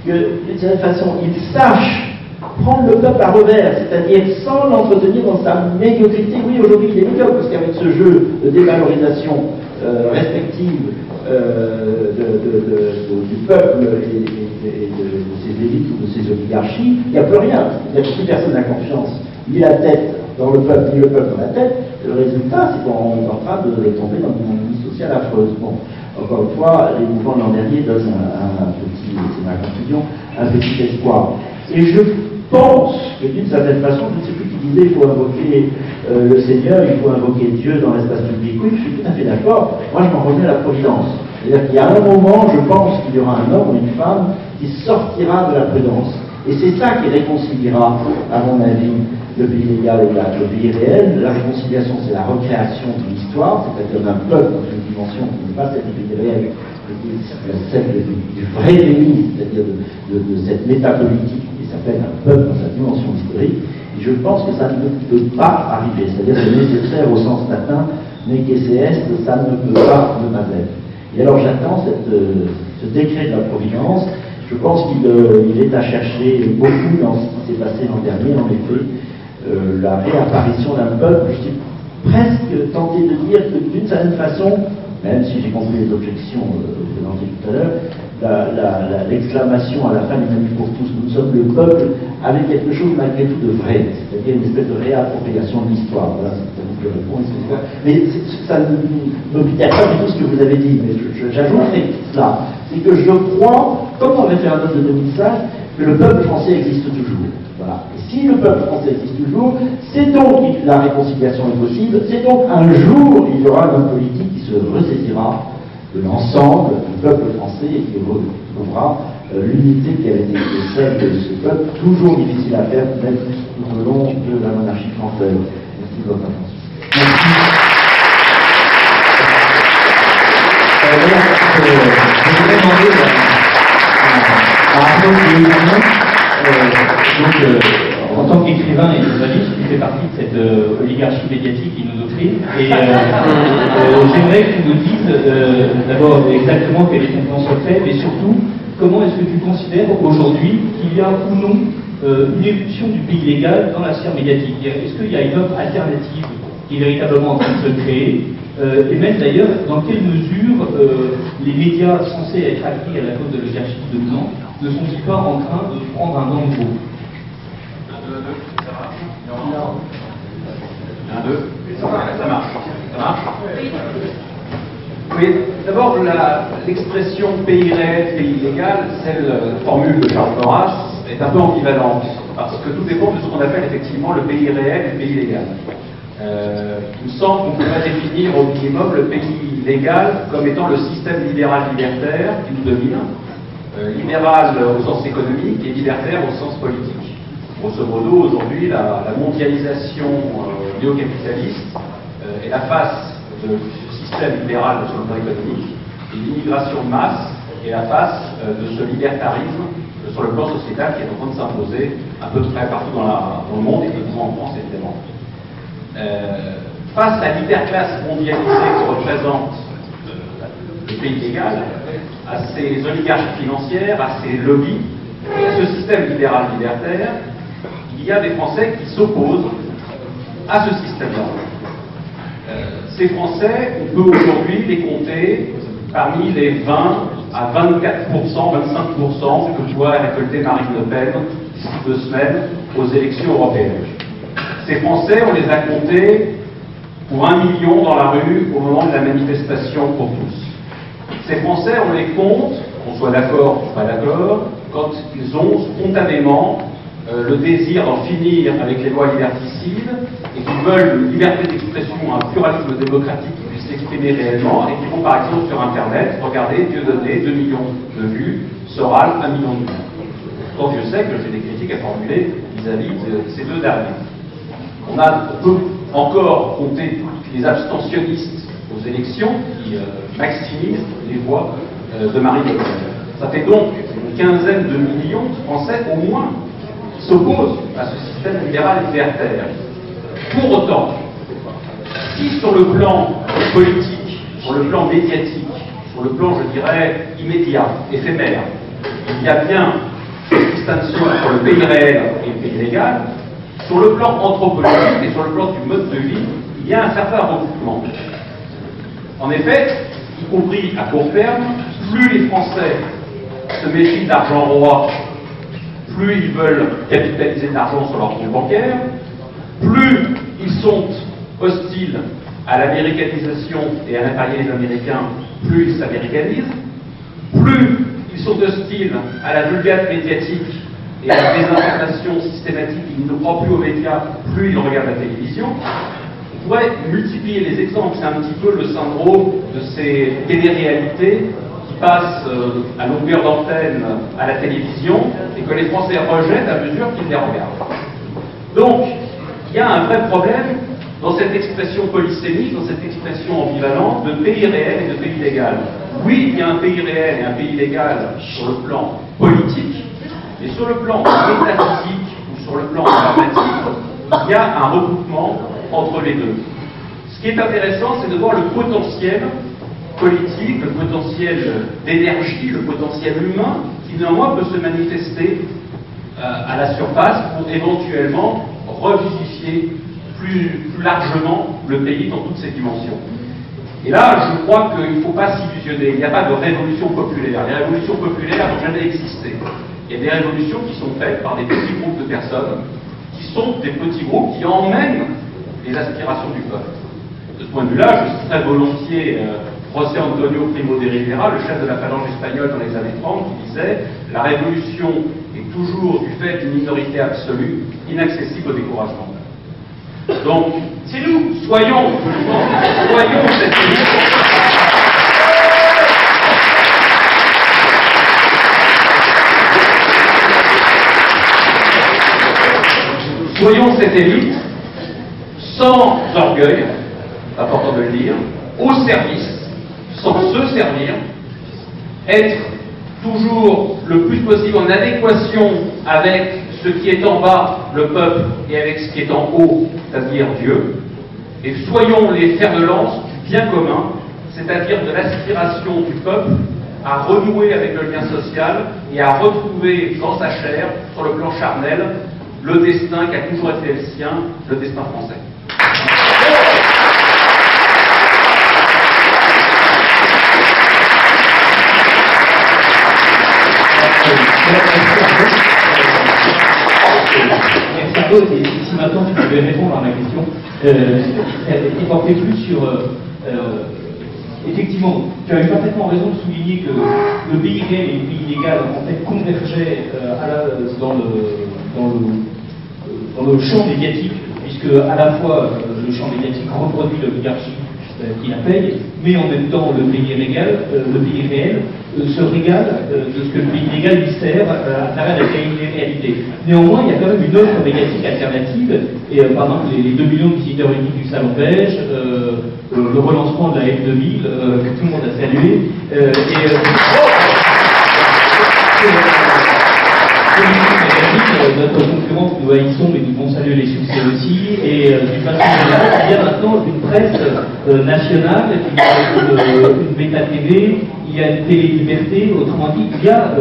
que d'une certaine façon il sache prendre le peuple à revers, c'est-à-dire sans l'entretenir dans sa médiocrité. Oui, aujourd'hui il est médiocre parce qu'avec ce jeu de dévalorisation respective du peuple et de ses élites ou de ses oligarchies, il n'y a plus rien. C'est-à-dire que si personne n'a confiance, ni la tête dans le peuple, ni le peuple dans la tête, le résultat, c'est qu'on est en train de tomber dans une vie sociale affreuse. Bon, encore une fois, les mouvements de l'an dernier donnent un petit, c'est ma conclusion, un petit espoir. Et je pense que d'une certaine façon, je ne sais plus qui disait, il faut invoquer le Seigneur, il faut invoquer Dieu dans l'espace public. Oui, je suis tout à fait d'accord. Moi, je m'en remets à la providence. C'est-à-dire qu'il y a un moment, je pense qu'il y aura un homme ou une femme qui sortira de la prudence. Et c'est ça qui réconciliera, à mon avis, le pays légal et le pays réel. La réconciliation, c'est la recréation de l'histoire, c'est-à-dire d'un peuple dans une dimension qui n'est pas celle du pays réel, mais celle du vrai pays, c'est-à-dire de cette métapolitique qui s'appelle un peuple dans sa dimension historique. Et je pense que ça ne peut pas arriver, c'est-à-dire que c'est nécessaire au sens latin, mais que c'est ça ne peut pas ne pas être. Et alors j'attends ce décret de la Providence. Je pense qu'il est à chercher beaucoup dans ce qui s'est passé l'an dernier, en effet, la réapparition d'un peuple. Je suis presque tenté de dire que d'une certaine façon, même si j'ai compris les objections présentées tout à l'heure, l'exclamation à la fin du Manif pour tous, nous sommes le peuple, avait quelque chose malgré tout de vrai, c'est-à-dire une espèce de réappropriation de l'histoire. Voilà, c'est ça que je réponds. Mais ça n'obtient pas du tout ce que vous avez dit, mais j'ajouterai cela. C'est que je crois, comme dans le référendum de 2005, que le peuple français existe toujours. Voilà. Et si le peuple français existe toujours, c'est donc que la réconciliation est possible, c'est donc un jour il y aura un homme politique qui se ressaisira de l'ensemble du peuple français et qui retrouvera l'unité qui avait été celle de ce peuple, toujours difficile à faire, même tout au long de la monarchie française. Merci de votre attention. Je voudrais demander en tant qu'écrivain et journaliste, qui fait partie de cette oligarchie médiatique qui nous occupe, et j'aimerais que tu nous dises d'abord exactement quel est ton plan secret, mais surtout comment est-ce que tu considères aujourd'hui qu'il y a ou non une éruption du pays légal dans la sphère médiatique. Est-ce qu'il y a une offre alternative qui est véritablement en train de se créer? Et même d'ailleurs, dans quelle mesure les médias censés être acquis à la cause de l'oligarchie de Nantes ne sont-ils pas en train de prendre un vent nouveau? 1, 2, ça marche. Ça marche? Oui, d'abord, l'expression pays réel, pays légal, celle formule de Charles Maurras, est un peu ambivalente, parce que tout dépend de ce qu'on appelle effectivement le pays réel et le pays légal. Il me semble qu'on pourrait définir au minimum le pays légal comme étant le système libéral libertaire qui nous domine, libéral au sens économique et libertaire au sens politique. Grosso modo, aujourd'hui, la mondialisation néo-capitaliste est la face du système libéral sur le plan économique, et l'immigration de masse est la face de ce libertarisme sur le plan sociétal qui est en train de s'imposer un peu près partout dans le monde et notamment en France évidemment. Face à l'hyperclasse mondialisée que représente le pays légal, à ces oligarchies financières, à ces lobbies, à ce système libéral libertaire, il y a des Français qui s'opposent à ce système-là. Ces Français, on peut aujourd'hui les compter parmi les 20 à 24%, 25% que pourrait récolter Marine Le Pen d'ici 2 semaines aux élections européennes. Ces Français, on les a comptés pour 1 million dans la rue au moment de la manifestation pour tous. Ces Français, on les compte, qu'on soit d'accord ou pas d'accord, quand ils ont spontanément le désir d'en finir avec les lois liberticides et qui veulent une liberté d'expression, un pluralisme démocratique qui puisse s'exprimer réellement et qui vont par exemple sur Internet regarder Dieudonné, 2 millions de vues, Soral, 1 million de vues. Donc je sais que j'ai des critiques à formuler vis-à-vis de ces deux derniers. On peut encore compter les abstentionnistes aux élections qui maximisent les voix de Marine Le Pen. Ça fait donc une quinzaine de millions de Français au moins qui s'opposent à ce système libéral et libertaire. Pour autant, si sur le plan politique, sur le plan médiatique, sur le plan, je dirais, immédiat, éphémère, il y a bien une distinction entre le pays réel et le pays légal, sur le plan anthropologique et sur le plan du mode de vie, il y a un certain recoupement. En effet, y compris à court terme, plus les Français se méfient d'argent roi, plus ils veulent capitaliser de l'argent sur leur compte bancaire, plus ils sont hostiles à l'américanisation et à l'impérialisme américain, plus ils s'américanisent, plus ils sont hostiles à la vulgate médiatique et à la désinformation systématique, ils ne croient plus aux médias, plus ils regardent la télévision. On pourrait multiplier les exemples, c'est un petit peu le syndrome de ces téléréalités qui passent à longueur d'antenne à la télévision et que les Français rejettent à mesure qu'ils les regardent. Donc, il y a un vrai problème dans cette expression polysémique, dans cette expression ambivalente de pays réel et de pays légal. Oui, il y a un pays réel et un pays légal sur le plan politique, mais sur le plan métaphysique ou sur le plan normatif, il y a un recoupement entre les deux. Ce qui est intéressant, c'est de voir le potentiel politique, le potentiel d'énergie, le potentiel humain, qui néanmoins peut se manifester à la surface pour éventuellement revivifier plus largement le pays dans toutes ses dimensions. Et là, je crois qu'il ne faut pas s'illusionner. Il n'y a pas de révolution populaire. Les révolutions populaires n'ont jamais existé. Il y a des révolutions qui sont faites par des petits groupes de personnes, qui sont des petits groupes qui emmènent les aspirations du peuple. De ce point de vue-là, je citerai volontiers José Antonio Primo de Rivera, le chef de la phalange espagnole dans les années 30, qui disait « La révolution est toujours du fait d'une minorité absolue, inaccessible au découragement. » Donc, c'est nous, soyons cette élite. Soyons cette élite, sans orgueil, important de le dire, au service, sans se servir, être toujours le plus possible en adéquation avec ce qui est en bas, le peuple, et avec ce qui est en haut, c'est-à-dire Dieu, et soyons les fers de lance du bien commun, c'est-à-dire de l'aspiration du peuple à renouer avec le lien social et à retrouver dans sa chair, sur le plan charnel, le destin qui a toujours été le sien, le destin français. Merci à toi. Et si maintenant tu pouvais répondre à ma question, elle était portée plus sur... effectivement, tu as eu parfaitement raison de souligner que le pays réel et le pays légal en fait convergeaient dans le champ médiatique, puisque à la fois le champ médiatique reproduit l'oligarchie qui la paye, mais en même temps le pays réel se régale de ce que le pays légal lui sert à travers la réalité. Néanmoins, il y a quand même une offre médiatique alternative, et par exemple les 2 millions de visiteurs uniques du Salon Beige, le relancement de la F2000, que tout le monde a salué, notre concurrente que nous haïssons, mais nous devons saluer les succès aussi, et d'une façon générale, il y a maintenant une presse nationale, il y a une méta-TV, il y a une télé-liberté, autrement dit, il y a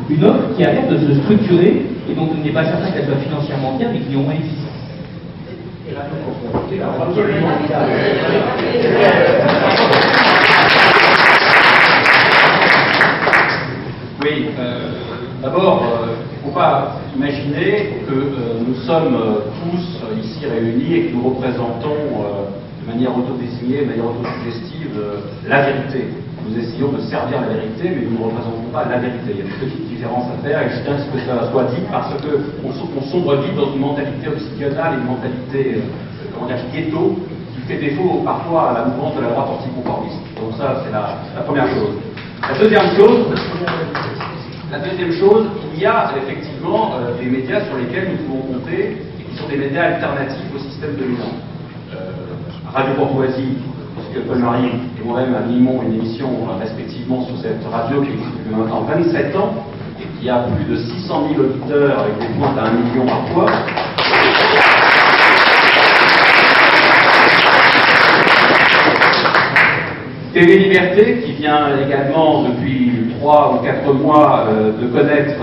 une offre qui arrête de se structurer, et donc il n'est pas certain qu'elle soit financièrement viable, mais qui ont existé. Oui, d'abord, il ne faut pas imaginer que nous sommes tous ici réunis et que nous représentons de manière autodésignée, de manière autosuggestive, la vérité. Nous essayons de servir la vérité, mais nous ne représentons pas la vérité. Il y a une petite différence à faire, et je tiens à ce que ça soit dit, parce qu'on sombre vite dans une mentalité occitionale, une mentalité, ghetto, qui fait défaut parfois à la mouvance de la droite anticonformiste. Donc ça, c'est la première chose. La deuxième chose, il y a effectivement des médias sur lesquels nous pouvons compter, et qui sont des médias alternatifs au système dominant. Radio Courtoisie, puisque Paul-Marie et moi-même animons une émission respectivement sur cette radio qui existe depuis maintenant 27 ans, et qui a plus de 600 000 auditeurs avec des pointes à 1 million parfois. TV Liberté, qui vient également depuis 3 ou 4 mois de connaître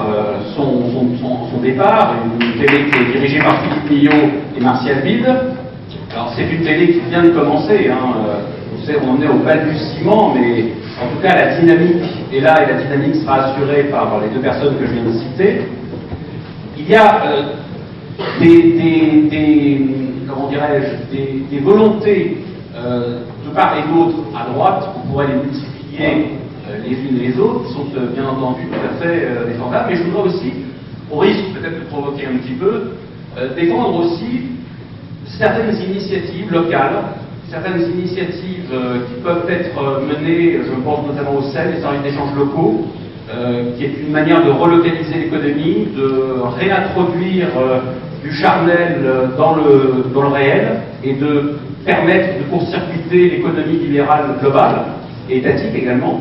son départ, une télé qui est dirigée par Philippe Millot et Martial Bide. Alors c'est une télé qui vient de commencer, on en est au balbutiement, mais en tout cas la dynamique est là et la dynamique sera assurée par les deux personnes que je viens de citer. Il y a des volontés de part et d'autre à droite, on pourrait les multiplier les unes et les autres, qui sont bien entendu tout à fait défendables, mais je voudrais aussi, au risque peut-être de provoquer un petit peu, défendre aussi certaines initiatives locales, certaines initiatives qui peuvent être menées, je pense notamment au CEL, les services d'échange locaux, qui est une manière de relocaliser l'économie, de réintroduire du charnel dans le réel et de permettre de court-circuiter l'économie libérale globale et étatique également.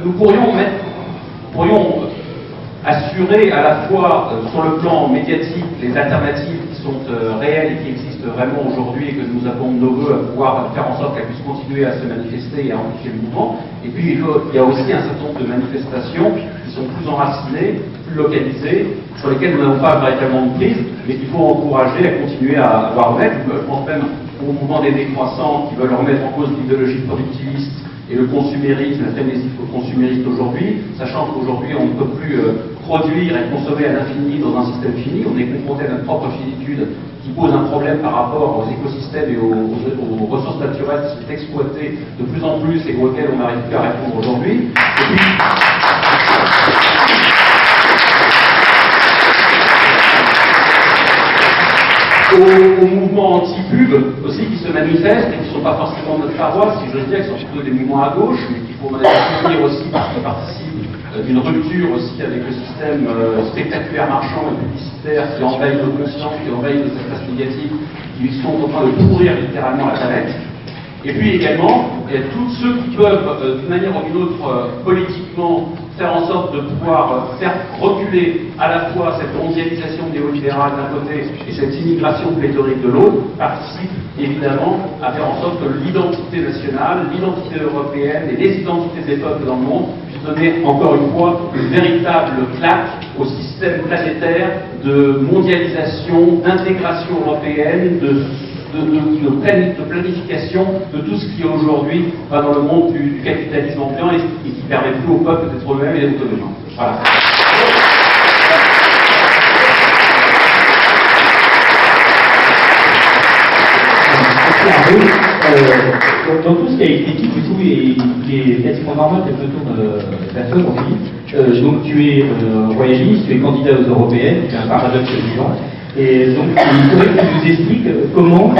Nous pourrions assurer à la fois sur le plan médiatique les alternatives qui sont réelles et qui existent vraiment aujourd'hui et que nous avons de nos voeux à pouvoir faire en sorte qu'elles puissent continuer à se manifester et à amplifier le mouvement. Et puis il y a aussi un certain nombre de manifestations qui sont plus enracinées, plus localisées, sur lesquelles nous n'avons pas véritablement de prise, mais qu'il faut encourager à continuer à remettre. Je pense même au mouvement des décroissants qui veulent remettre en cause l'idéologie productiviste et le consumérisme, la frénésie consumériste aujourd'hui, sachant qu'aujourd'hui on ne peut plus produire et consommer à l'infini dans un système fini, on est confronté à notre propre finitude qui pose un problème par rapport aux écosystèmes et aux ressources naturelles qui sont exploitées de plus en plus et auxquelles on n'arrive plus à répondre aujourd'hui. Aux mouvements anti-pub aussi qui se manifestent et qui ne sont pas forcément de notre paroisse, si j'ose dire, qui sont plutôt des mouvements à gauche, mais qu'il faut soutenir aussi parce qu'ils participent d'une rupture aussi avec le système spectaculaire marchand et publicitaire qui envahit nos consciences, qui envahit nos espaces médiatiques, qui sont en train de pourrir littéralement la planète. Et puis également, il y a tous ceux qui peuvent, d'une manière ou d'une autre, politiquement, faire en sorte de pouvoir faire reculer à la fois cette mondialisation néolibérale d'un côté et cette immigration pléthorique de l'autre, participent évidemment à faire en sorte que l'identité nationale, l'identité européenne et les identités des peuples dans le monde puissent donner encore une fois une véritable claque au système planétaire de mondialisation, d'intégration européenne, de planification de tout ce qui aujourd'hui va dans le monde du capitalisme ambiant et qui permet plus au peuple d'être eux-mêmes et d'être autonomes. Voilà. Dans tout ce qui a été dit, du coup, il est quasiment normal que ce tour de personne aussi. Donc tu es royaliste, tu es candidat aux européennes, tu es un paradoxe vivant. Et donc il faudrait que tu nous expliques comment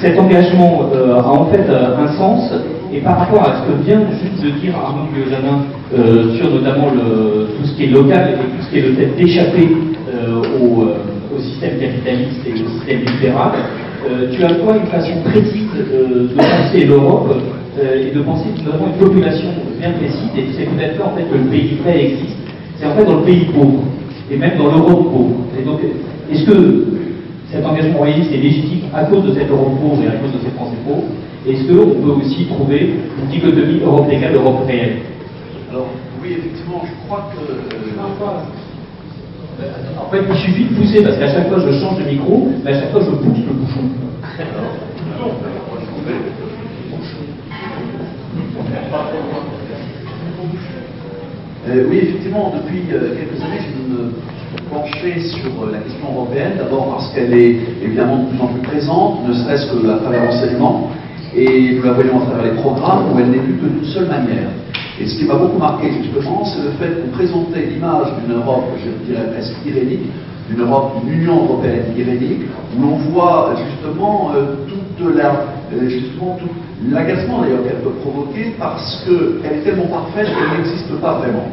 cet engagement a en fait un sens, et par rapport à ce que vient juste de dire Arnaud Guezamin sur notamment tout ce qui est local et tout ce qui est le fait d'échapper au système capitaliste et au système libéral. Tu as toi une façon précise de penser l'Europe et de penser notamment une population bien précise, et c'est peut-être là en fait que le pays vrai existe, c'est en fait dans le pays pauvre, et même dans l'Europe pauvre. Et donc, est-ce que cet engagement royaliste est légitime à cause de cette Europe pauvre et à cause de ces Français pauvres? Est-ce qu'on peut aussi trouver une dichotomie Europe légale, Europe réelle? Alors, oui, effectivement, je crois que... En fait, il suffit de pousser, parce qu'à chaque fois je change de micro, mais à chaque fois je pousse le bouchon. Oui, effectivement, depuis quelques années, je me penchais sur la question européenne, d'abord parce qu'elle est évidemment de plus en plus présente, ne serait-ce qu'à travers l'enseignement, et nous la voyons à travers les programmes où elle n'est plus que d'une seule manière. Et ce qui m'a beaucoup marqué justement, c'est le fait qu'on présentait l'image d'une Europe, je dirais presque irénique, d'une Europe, d'une Union européenne irénique, où l'on voit justement tout l'agacement d'ailleurs qu'elle peut provoquer parce qu'elle est tellement parfaite qu'elle n'existe pas vraiment.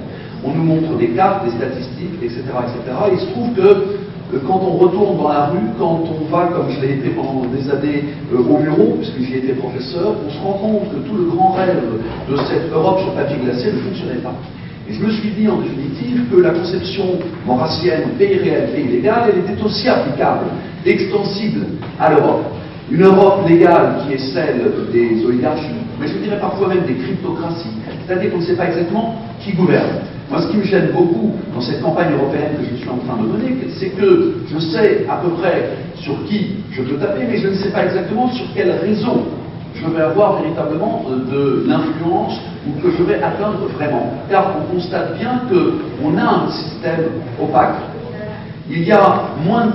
On nous montre des cartes, des statistiques, etc., etc. Et il se trouve que quand on retourne dans la rue, quand on va, comme je l'ai été pendant des années au bureau, puisque j'y étais professeur, on se rend compte que tout le grand rêve de cette Europe sur papier glacé ne fonctionnait pas. Et je me suis dit en définitive que la conception maurassienne, pays réel, pays légal, elle était aussi applicable, extensible à l'Europe. Une Europe légale qui est celle des oligarchies, mais je dirais parfois même des cryptocraties, c'est-à-dire qu'on ne sait pas exactement qui gouverne. Moi, ce qui me gêne beaucoup dans cette campagne européenne que je suis en train de mener, c'est que je sais à peu près sur qui je peux taper, mais je ne sais pas exactement sur quel réseau je vais avoir véritablement de l'influence ou que je vais atteindre vraiment. Car on constate bien qu'on a un système opaque. Il y a moins de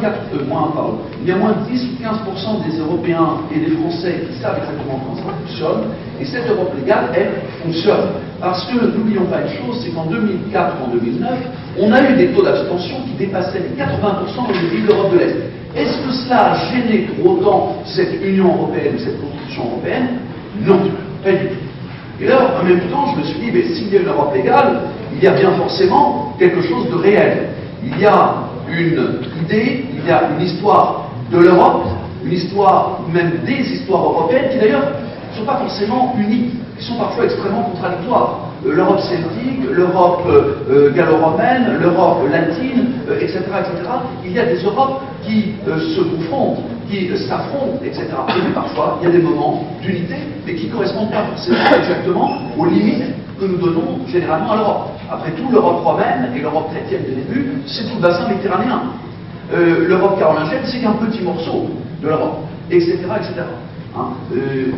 10 ou 15% des Européens et des Français qui savent exactement comment ça fonctionne, et cette Europe légale, elle, fonctionne. Parce que, n'oublions pas une chose, c'est qu'en 2004, en 2009, on a eu des taux d'abstention qui dépassaient les 80% dans les pays d'Europe de l'Est. Est-ce que cela a gêné pour autant cette Union européenne, cette construction européenne? Non, pas du tout. Et là, en même temps, je me suis dit, mais s'il y a une Europe légale, il y a bien forcément quelque chose de réel. Il y a une idée, il y a une histoire de l'Europe, une histoire, ou même des histoires européennes, qui d'ailleurs ne sont pas forcément uniques, qui sont parfois extrêmement contradictoires. L'Europe celtique, l'Europe gallo-romaine, l'Europe latine, etc., etc. Il y a des Europes qui se confrontent, qui s'affrontent, etc. Et puis parfois, il y a des moments d'unité, mais qui ne correspondent pas forcément exactement aux limites que nous donnons généralement à l'Europe. Après tout, l'Europe romaine et l'Europe chrétienne du début, c'est tout le bassin méditerranéen. L'Europe carolingienne, c'est qu'un petit morceau de l'Europe, etc., etc. Hein,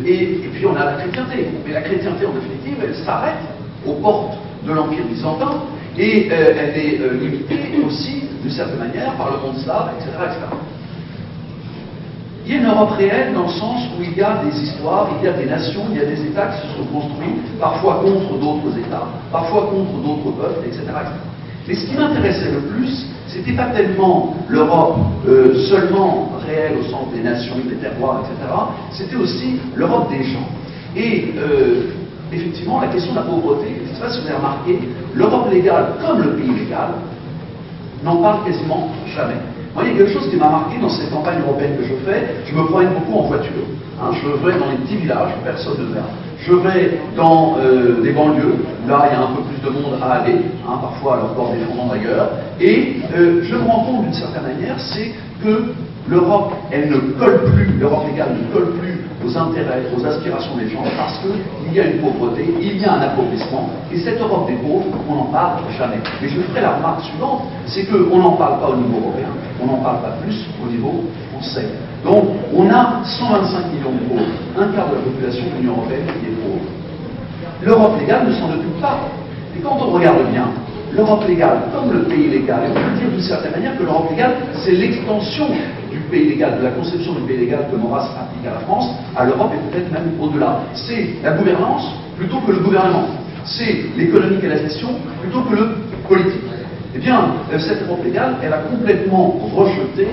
et puis on a la chrétienté. Mais la chrétienté, en définitive, elle s'arrête aux portes de l'Empire byzantin et elle est limitée aussi, d'une certaine manière, par le monde slave, etc., etc. Il y a une Europe réelle dans le sens où il y a des histoires, il y a des nations, il y a des États qui se sont construits, parfois contre d'autres États, parfois contre d'autres peuples, etc., etc. Mais ce qui m'intéressait le plus, c'était pas tellement l'Europe seulement réelle au sens des nations, des terroirs, etc. C'était aussi l'Europe des gens. Et effectivement, la question de la pauvreté, je ne sais pas si vous avez remarqué, l'Europe légale comme le pays légal n'en parle quasiment jamais. Moi, il y a quelque chose qui m'a marqué dans cette campagne européenne que je fais. Je me promène beaucoup en voiture. Hein, je vais dans les petits villages où personne ne vient. Je vais dans des banlieues où là, il y a un peu plus de monde à aller, hein, parfois à leur corps défendant d'ailleurs. Et je me rends compte d'une certaine manière, c'est que l'Europe, elle ne colle plus, l'Europe légale ne colle plus aux intérêts, aux aspirations des gens, parce qu'il y a une pauvreté, il y a un appauvrissement, et cette Europe des pauvres, on n'en parle jamais. Mais je ferai la remarque suivante, c'est qu'on n'en parle pas au niveau européen, on n'en parle pas plus au niveau français. Donc, on a 125 millions de pauvres, un quart de la population de l'Union européenne qui est pauvre. L'Europe légale ne s'en occupe pas. Et quand on regarde bien, l'Europe légale, comme le pays légal, et on peut dire d'une certaine manière que l'Europe légale, c'est l'extension du pays légal, de la conception du pays légal que Maurras applique à la France, à l'Europe et peut-être même au-delà. C'est la gouvernance plutôt que le gouvernement. C'est l'économique et la gestion plutôt que le politique. Eh bien, cette Europe légale, elle a complètement rejeté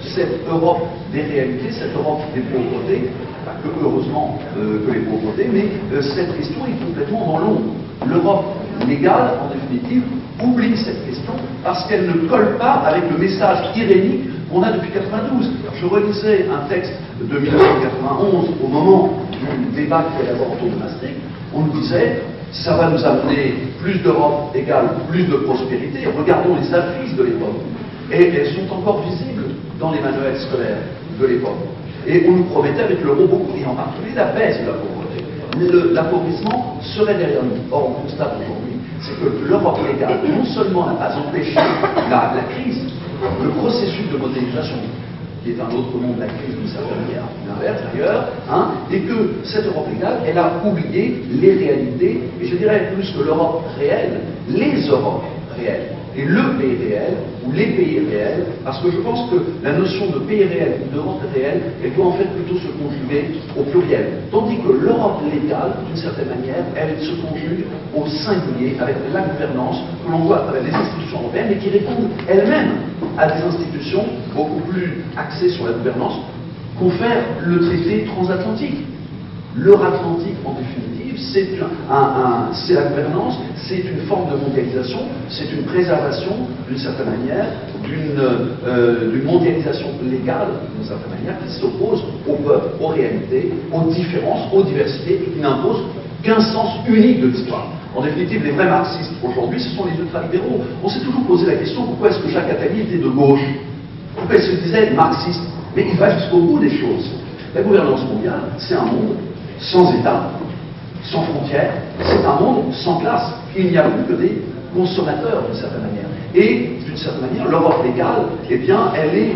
cette Europe des réalités, cette Europe des pauvretés, pas que heureusement que les pauvretés, mais cette question est complètement dans l'ombre. L'Europe légale, en définitive, oublie cette question parce qu'elle ne colle pas avec le message irénique qu'on a depuis 92. Je relisais un texte de 1991 au moment du débat qui allait avoir autour de Maastricht. On nous disait, ça va nous amener plus d'Europe égale plus de prospérité. Regardons les affiches de l'époque. Et elles sont encore visibles dans les manuels scolaires de l'époque. Et on nous promettait avec le robot, et en particulier la baisse de la pauvreté. L'appauvrissement serait derrière nous. Or, on constate aujourd'hui, c'est que l'Europe légale, non seulement n'a pas empêché la crise, le processus de modernisation qui est un autre nom de la crise d'une certaine manière, l'inverse d'ailleurs, hein, et que cette Europe légale, elle a oublié les réalités, et je dirais plus que l'Europe réelle, les Europes réelles, et le pays réel, ou les pays réels, parce que je pense que la notion de pays réel ou d'Europe réelle, elle doit en fait plutôt se conjuguer au pluriel, tandis que l'Europe légale, d'une certaine manière, elle se conjugue au singulier, avec la gouvernance que l'on voit à travers les institutions européennes, et qui répondent elles-mêmes à des institutions beaucoup plus axées sur la gouvernance, confère le traité transatlantique. L'Euratlantique, en définitive, c'est la gouvernance, c'est une forme de mondialisation, c'est une préservation, d'une certaine manière, d'une mondialisation légale, d'une certaine manière, qui s'oppose au peuple, aux réalités, aux différences, aux diversités, et qui n'impose qu'un sens unique de l'histoire. En définitive, les vrais marxistes aujourd'hui, ce sont les ultralibéraux. On s'est toujours posé la question, pourquoi est-ce que Jacques Attali était de gauche? Pourquoi il se disait marxiste? Mais il va jusqu'au bout des choses. La gouvernance mondiale, c'est un monde sans État, sans frontières, c'est un monde sans classe. Il n'y a plus que des consommateurs, d'une certaine manière. Et, d'une certaine manière, l'Europe légale, eh bien, elle est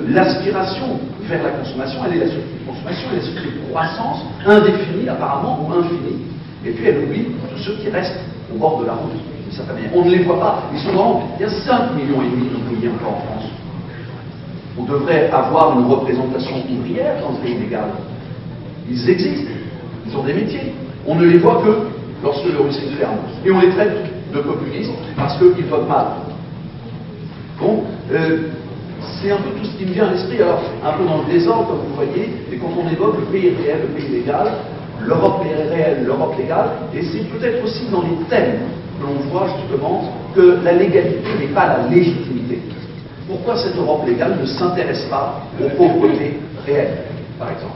l'aspiration vers la consommation, elle est la société de consommation, elle est la société de croissance, indéfinie apparemment, ou infinie. Et puis elle oublie tous ceux qui restent au bord de la route, d'une certaine manière. On ne les voit pas, ils sont grands. Il y a 5,5 millions d'ouvriers encore en France. On devrait avoir une représentation ouvrière dans ce pays légal. Ils existent, ils ont des métiers. On ne les voit que lorsque le Russie ferme, et on les traite de populistes parce qu'ils votent mal. Donc, c'est un peu tout ce qui me vient à l'esprit, alors un peu dans le désordre, comme vous voyez, et quand on évoque le pays réel, le pays légal, l'Europe réelle, l'Europe légale, et c'est peut-être aussi dans les thèmes que l'on voit justement que la légalité n'est pas la légitimité. Pourquoi cette Europe légale ne s'intéresse pas aux pauvretés réelles, par exemple?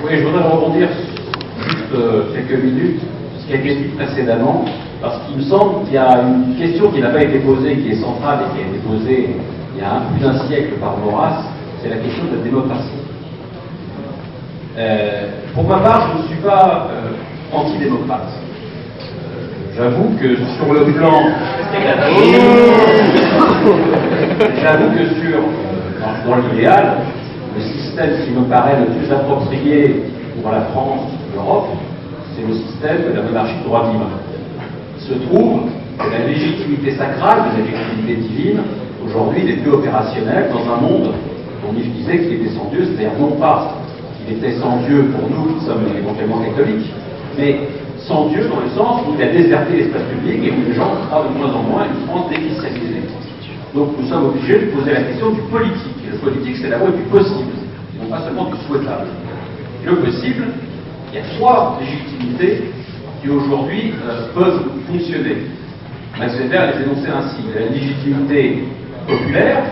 Oui, je voudrais rebondir juste quelques minutes sur ce qui a été dit précédemment, parce qu'il me semble qu'il y a une question qui n'a pas été posée, qui est centrale et qui a été posée il y a plus d'un siècle par Maurras, c'est la question de la démocratie. Pour ma part, je ne suis pas antidémocrate. J'avoue que sur le plan... J'avoue que dans l'idéal, le système qui me paraît le plus approprié pour la France, l'Europe, c'est le système de la monarchie de droit divin. Il se trouve que la légitimité sacrale, la légitimité divine, aujourd'hui n'est plus opérationnelle dans un monde dont Nietzsche disait qu'il était sans Dieu, c'est-à-dire non pas qu'il était sans Dieu pour nous qui sommes éventuellement catholiques, mais sans Dieu dans le sens où il a déserté l'espace public et où les gens croient de moins en moins à une France déchristianisée. Donc nous sommes obligés de poser la question du politique. Et le politique, c'est la voie du possible, et non pas seulement du souhaitable. Et le possible, il y a trois légitimités qui aujourd'hui peuvent fonctionner. Max Weber les énonçait ainsi: la légitimité populaire,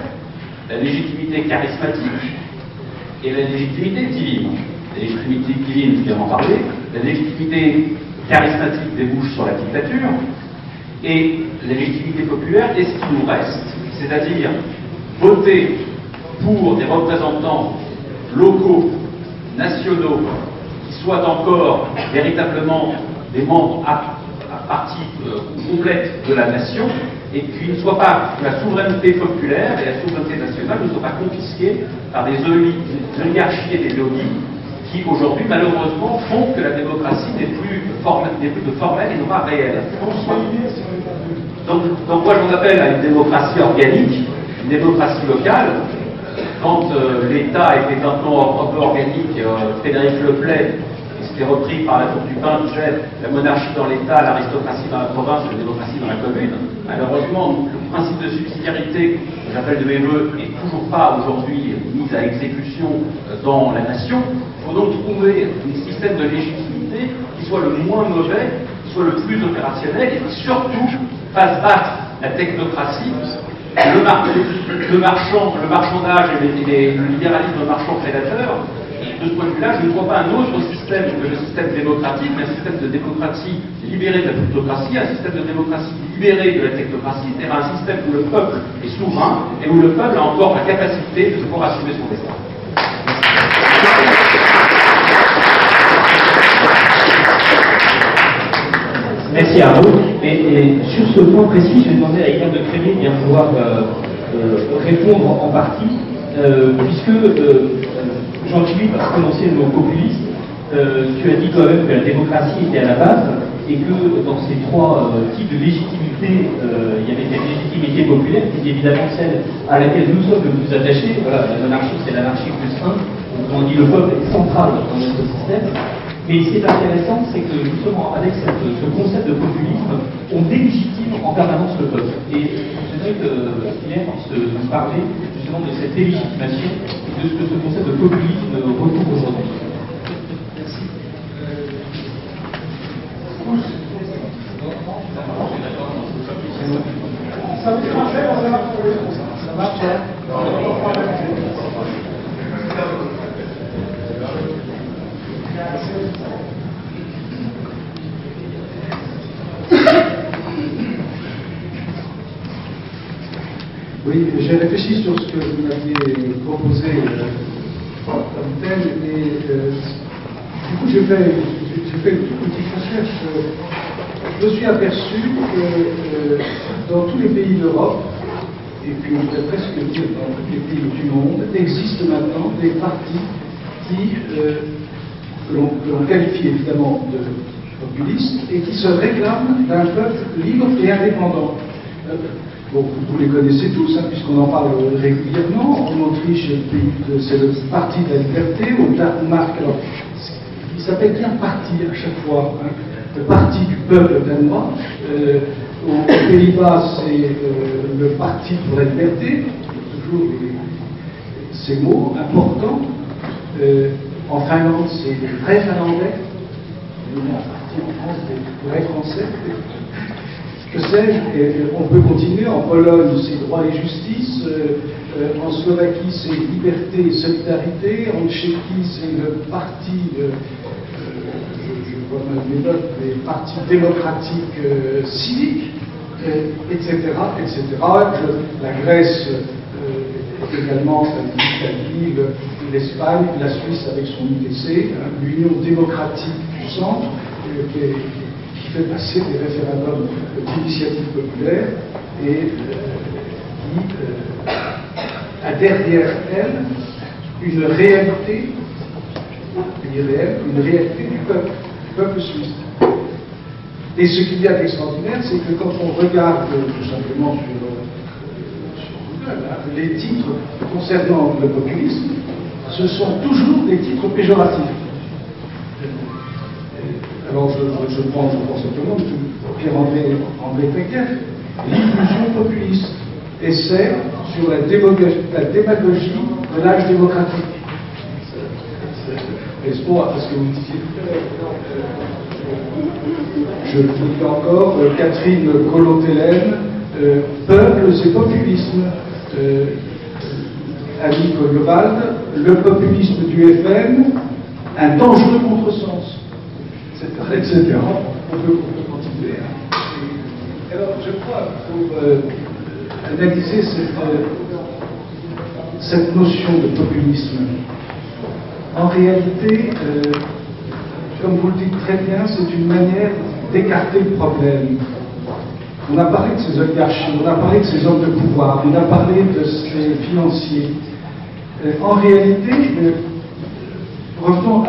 la légitimité charismatique et la légitimité divine. La légitimité divine, je viens d'en parler, la légitimité charismatique débouche sur la dictature, et la légitimité populaire est ce qui nous reste, c'est-à-dire voter pour des représentants locaux, nationaux, qui soient encore véritablement des membres à partie complète de la nation, et qui ne soient pas, que la souveraineté populaire et la souveraineté nationale ne soient pas confisquées par des oligarchies et des lobbies qui aujourd'hui malheureusement font que la démocratie n'est plus de formelle et non pas réelle. Donc moi j'en appelle à une démocratie organique, une démocratie locale. Quand l'État était un peu organique, Frédéric Leplay, qui s'était repris par la tour du pain, disait la monarchie dans l'État, l'aristocratie dans la province, la démocratie dans la commune. Malheureusement, le principe de subsidiarité, que j'appelle de mes voeux, n'est toujours pas aujourd'hui mis à exécution dans la nation. Il faut donc trouver un système de légitimité qui soit le moins mauvais, qui soit le plus opérationnel et qui surtout fasse battre la technocratie, le marchandage et le libéralisme marchand prédateur. De ce point de vue-là, je ne vois pas un autre système que le système démocratique, mais un système de démocratie libéré de la plutocratie, un système de démocratie libéré de la technocratie, c'est-à-dire un système où le peuple est souverain et où le peuple a encore la capacité de pouvoir assumer son destin. Merci Arnaud. Et sur ce point précis, je vais demander à Yann de Crémier de bien pouvoir répondre en partie, puisque Jean-Philippe a prononcé le mot populiste. Tu as dit toi-même que la démocratie était à la base et que dans ces trois types de légitimité, il y avait cette légitimité populaire, qui est évidemment celle à laquelle nous sommes le plus attachés. Voilà, la monarchie, c'est l'anarchie plus 1. On dit le peuple est central dans notre système. Mais ce qui est intéressant, c'est que justement, avec ce concept de populisme, on délégitime en permanence le peuple. Et j'aimerais que Pierre puisse nous parler justement de cette légitimation et de ce que ce concept de populisme recouvre aujourd'hui. Ça marche, hein? Oui, j'ai réfléchi sur ce que vous m'aviez proposé comme thème et du coup j'ai fait une toute petite recherche. Je me suis aperçu que dans tous les pays d'Europe, et puis on peut presque dire dans tous les pays du monde, existent maintenant des partis que l'on qualifie évidemment de populistes et qui se réclament d'un peuple libre et indépendant. Bon, vous les connaissez tous, hein, puisqu'on en parle régulièrement. En Autriche, c'est le Parti de la Liberté. Au Danemark, alors, il s'appelle bien parti à chaque fois. Hein, le Parti du peuple danois. Aux Pays-Bas, c'est le Parti pour la Liberté. Toujours ces mots importants. En Finlande, c'est les vrais Finlandais. En partie en France, c'est les vrais Français. Que sais-je, et on peut continuer. En Pologne, c'est droit et justice. En Slovaquie, c'est liberté et solidarité. En Tchéquie, c'est le parti, je vois mes notes, les partis démocratiques civiques, etc., etc. La Grèce, également, l'Italie, l'Espagne, la Suisse avec son UDC, l'Union démocratique du centre, qui fait passer des référendums d'initiative populaire et qui a derrière elle une réalité, une réalité du peuple suisse. Et ce qu'il y a d'extraordinaire, c'est que quand on regarde tout simplement sur Google, hein, les titres concernant le populisme, ce sont toujours des titres péjoratifs. Alors je prends simplement Pierre-André Péquet, l'illusion populiste, essai sur la démagogie de l'âge démocratique. Est-ce parce que vous disiez tout à l'heure, je vous dis encore, Catherine Colot-Hélène, Peuples et populisme, Annie Kohlewald, le populisme du FM, un dangereux contresens, etc. On peut continuer. Hein. Alors, je crois, pour analyser cette notion de populisme, en réalité, comme vous le dites très bien, c'est une manière d'écarter le problème. On a parlé de ces oligarchies, on a parlé de ces hommes de pouvoir, on a parlé de ces financiers. En réalité, revenons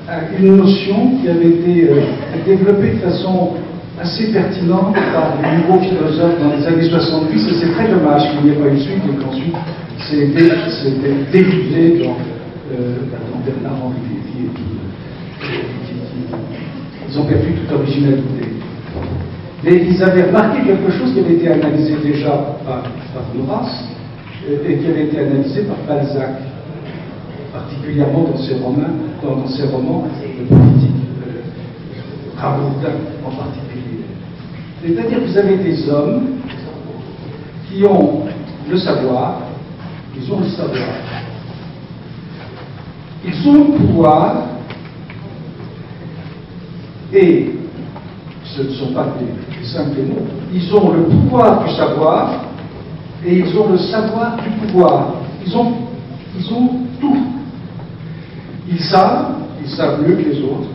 à une notion qui avait été développée de façon assez pertinente par les nouveaux philosophes dans les années 70, et c'est très dommage qu'il n'y ait pas eu de suite et qu'ensuite c'est dérivé dans Bernard-Henri Lévy et tout. Ils ont perdu toute originalité. Mais ils avaient remarqué quelque chose qui avait été analysé déjà par Maurras et qui avait été analysé par Balzac, particulièrement dans ses romans politiques, Rabourdin en particulier. C'est-à-dire que vous avez des hommes qui ont le savoir, ils ont le pouvoir, et ce ne sont pas des simples mots, ils ont le pouvoir du savoir, et ils ont le savoir du pouvoir. Ils ont tout. Ils savent mieux que les autres,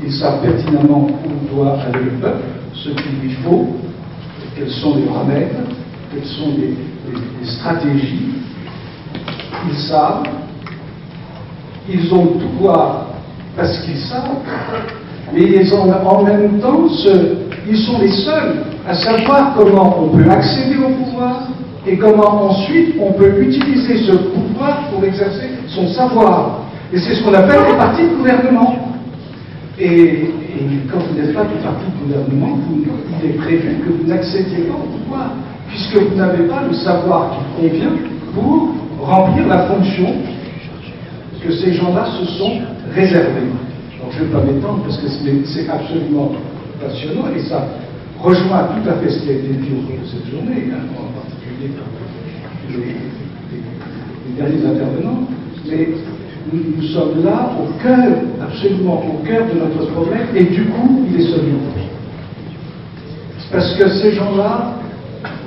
Ils savent pertinemment où doit aller le peuple, ce qu'il lui faut, quels sont les remèdes, quelles sont les stratégies. Ils savent, ils ont le pouvoir parce qu'ils savent, mais ils ont en même temps, ils sont les seuls à savoir comment on peut accéder au pouvoir et comment ensuite on peut utiliser ce pouvoir pour exercer son savoir. Et c'est ce qu'on appelle les partis de gouvernement. Et quand vous n'êtes pas du parti de gouvernement, il est prévu que vous n'accédiez pas au pouvoir, puisque vous n'avez pas le savoir qui convient pour remplir la fonction que ces gens-là se sont réservés. Donc je ne vais pas m'étendre parce que c'est absolument passionnant et ça rejoint tout à fait ce qui a été dit au cours de cette journée, hein, en particulier les derniers intervenants. Mais nous sommes là au cœur, absolument au cœur de notre problème et du coup il est soluble. Parce que ces gens-là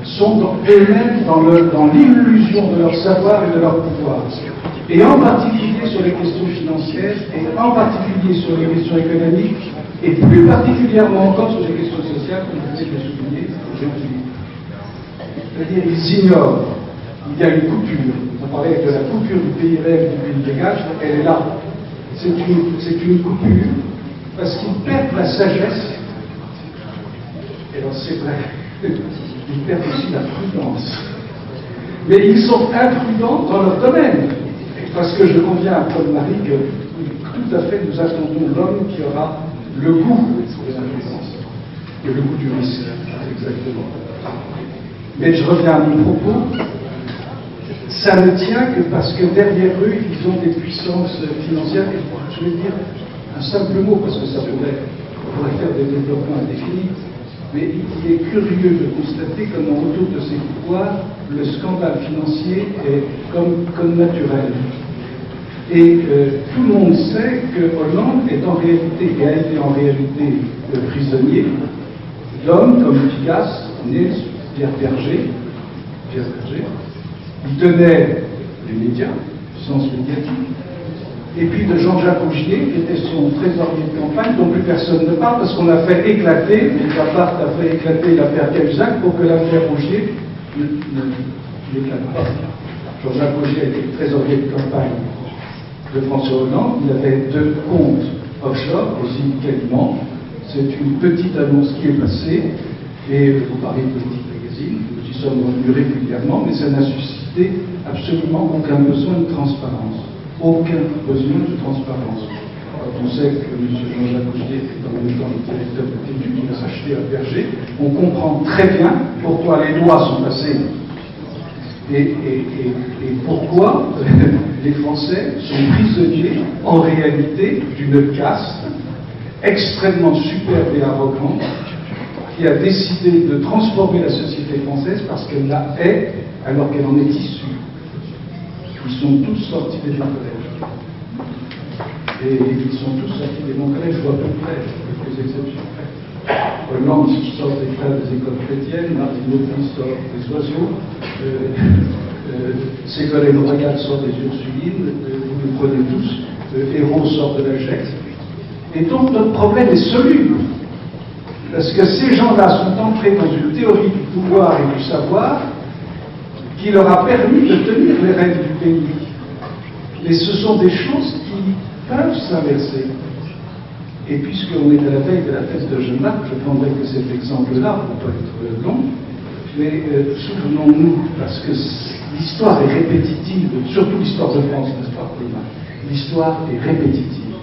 sont eux-mêmes dans l'illusion de leur savoir et de leur pouvoir. Et en particulier sur les questions financières, et en particulier sur les questions économiques, et plus particulièrement encore sur les questions sociales, comme vous venez de le souligner aujourd'hui. C'est-à-dire, ils ignorent, il y a une coupure. On parlait de la coupure du pays réel et du pays légal, elle est là. C'est une coupure, parce qu'ils perdent la sagesse, et alors c'est vrai, ils perdent aussi la prudence. Mais ils sont imprudents dans leur domaine. Parce que je conviens à Paul-Marie que tout à fait nous attendons l'homme qui aura le goût de l'imprudence et le goût du risque, exactement. Mais je reviens à mon propos, ça ne tient que parce que derrière eux, ils ont des puissances financières. Je vais dire un simple mot, parce que ça pourrait faire des développements indéfinis. Mais il est curieux de constater comment autour de ces pouvoirs, le scandale financier est comme naturel. Et tout le monde sait que Hollande est en réalité, et a été en réalité, prisonnier d'hommes comme Pigasse, né Pierre Berger. Il tenait les médias, puissance médiatique. Et puis de Jean-Jacques Augier, qui était son trésorier de campagne, dont plus personne ne parle, parce qu'on a fait éclater, Mediapart a fait éclater l'affaire Cahuzac pour que l'affaire Augier n'éclate pas. Jean-Jacques Augier était le trésorier de campagne de François Hollande, il avait 2 comptes offshore, aussi Calimans. C'est une petite annonce qui est passée, et vous parlez de Politique Magazine, nous y sommes revenus régulièrement, mais ça n'a suscité absolument aucun besoin de transparence. Aucun besoin de transparence. On sait que M. Jean-Jacques Augier est en même temps le directeur de l'étude, il a acheté à Berger. On comprend très bien pourquoi les lois sont passées et pourquoi les Français sont prisonniers en réalité d'une caste extrêmement superbe et arrogante qui a décidé de transformer la société française parce qu'elle la hait alors qu'elle en est issue. Ils sont tous sortis des bons collèges. Et ils sont tous sortis des bons collèges, je vois peu près, quelques exceptions. Hollande sort des écoles chrétiennes, Martineau sort des oiseaux, Ségolène Royal sort des Ursulines, vous le prenez tous, Hérault sort de la GEC. Et donc notre problème est soluble. Parce que ces gens-là sont entrés dans une théorie du pouvoir et du savoir qui leur a permis de tenir les rênes du pays. Et ce sont des choses qui peuvent s'inverser. Et puisqu'on est à la veille de la fête de Jeanne d'Arc, je prendrai que cet exemple-là, pour ne pas être long, mais souvenons-nous, parce que l'histoire est répétitive, surtout l'histoire de France, n'est-ce pas, Paulin ? L'histoire est répétitive.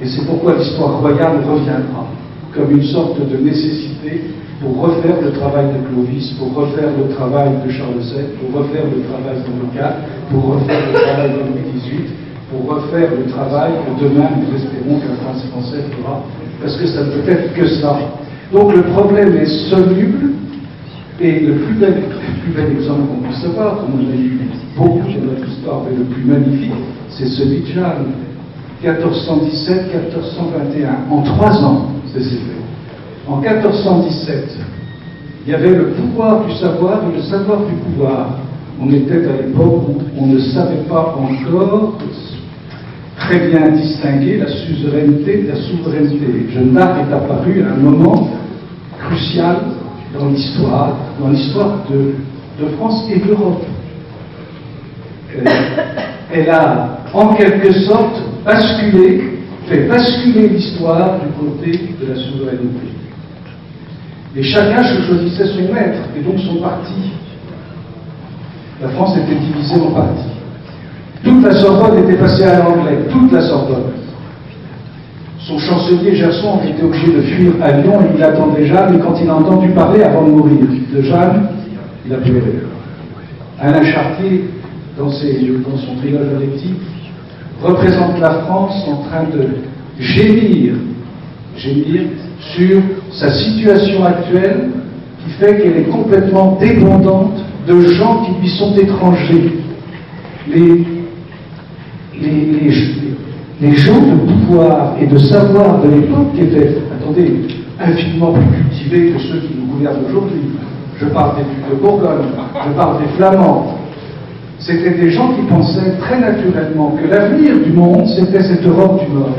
Et c'est pourquoi l'histoire royale reviendra, comme une sorte de nécessité pour refaire le travail de Clovis, pour refaire le travail de Charles VII, pour refaire le travail de Louis IV, pour refaire le travail de Louis XVIII, pour refaire le travail que demain nous espérons que la France française fera, parce que ça ne peut être que ça. Donc le problème est soluble, et le plus bel exemple qu'on puisse avoir, comme on a eu beaucoup de notre histoire, mais le plus magnifique, c'est celui de Jeanne. 1417, 1421, en 3 ans, c'est fait. En 1417, il y avait le pouvoir du savoir et le savoir du pouvoir. On était à l'époque où on ne savait pas encore très bien distinguer la suzeraineté de la souveraineté. Jeanne d'Arc est apparue à un moment crucial dans l'histoire de France et d'Europe. Elle a en quelque sorte fait basculer l'histoire du côté de la souveraineté. Et chacun choisissait son maître et donc son parti. La France était divisée en partis. Toute la Sorbonne était passée à l'anglais, toute la Sorbonne. Son chancelier Gerson était obligé de fuir à Lyon et il attendait Jeanne, et quand il a entendu parler avant de mourir de Jeanne, il a pleuré. Alain Chartier, dans son triloge collectif, représente la France en train de gémir sur sa situation actuelle qui fait qu'elle est complètement dépendante de gens qui lui sont étrangers. Les gens de pouvoir et de savoir de l'époque qui étaient, attendez, infiniment plus cultivés que ceux qui nous gouvernent aujourd'hui. Je parle des ducs de Bourgogne, je parle des Flamands. C'était des gens qui pensaient très naturellement que l'avenir du monde, c'était cette Europe du Nord,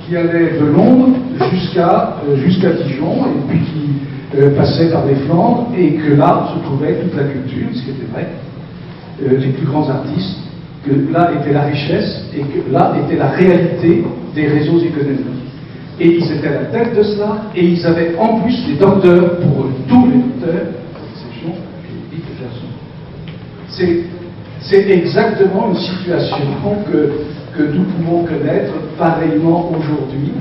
qui allait de Londres jusqu'à Dijon, et puis qui passait par les Flandres, et que là se trouvait toute la culture, ce qui était vrai, les plus grands artistes, que là était la richesse, et que là était la réalité des réseaux économiques. Et ils étaient à la tête de cela, et ils avaient en plus des docteurs, pour eux, tous les docteurs, exception Philippe et Gerson. C'est exactement une situation que nous pouvons connaître pareillement aujourd'hui.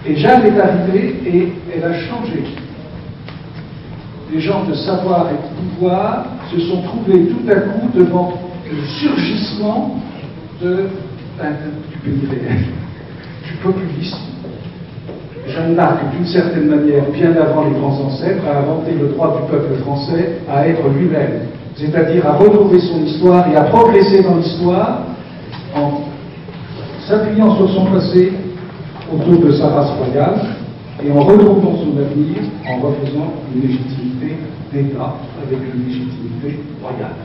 Et Jeanne est arrivée et elle a changé. Les gens de savoir et de pouvoir se sont trouvés tout à coup devant le surgissement du pays réel, du populisme. Jeanne d'Arc, d'une certaine manière, bien avant les grands ancêtres, a inventé le droit du peuple français à être lui-même, c'est-à-dire à retrouver son histoire et à progresser dans l'histoire en s'appuyant sur son passé autour de sa race royale et en retrouvant son avenir en refaisant une légitimité d'État avec une légitimité royale.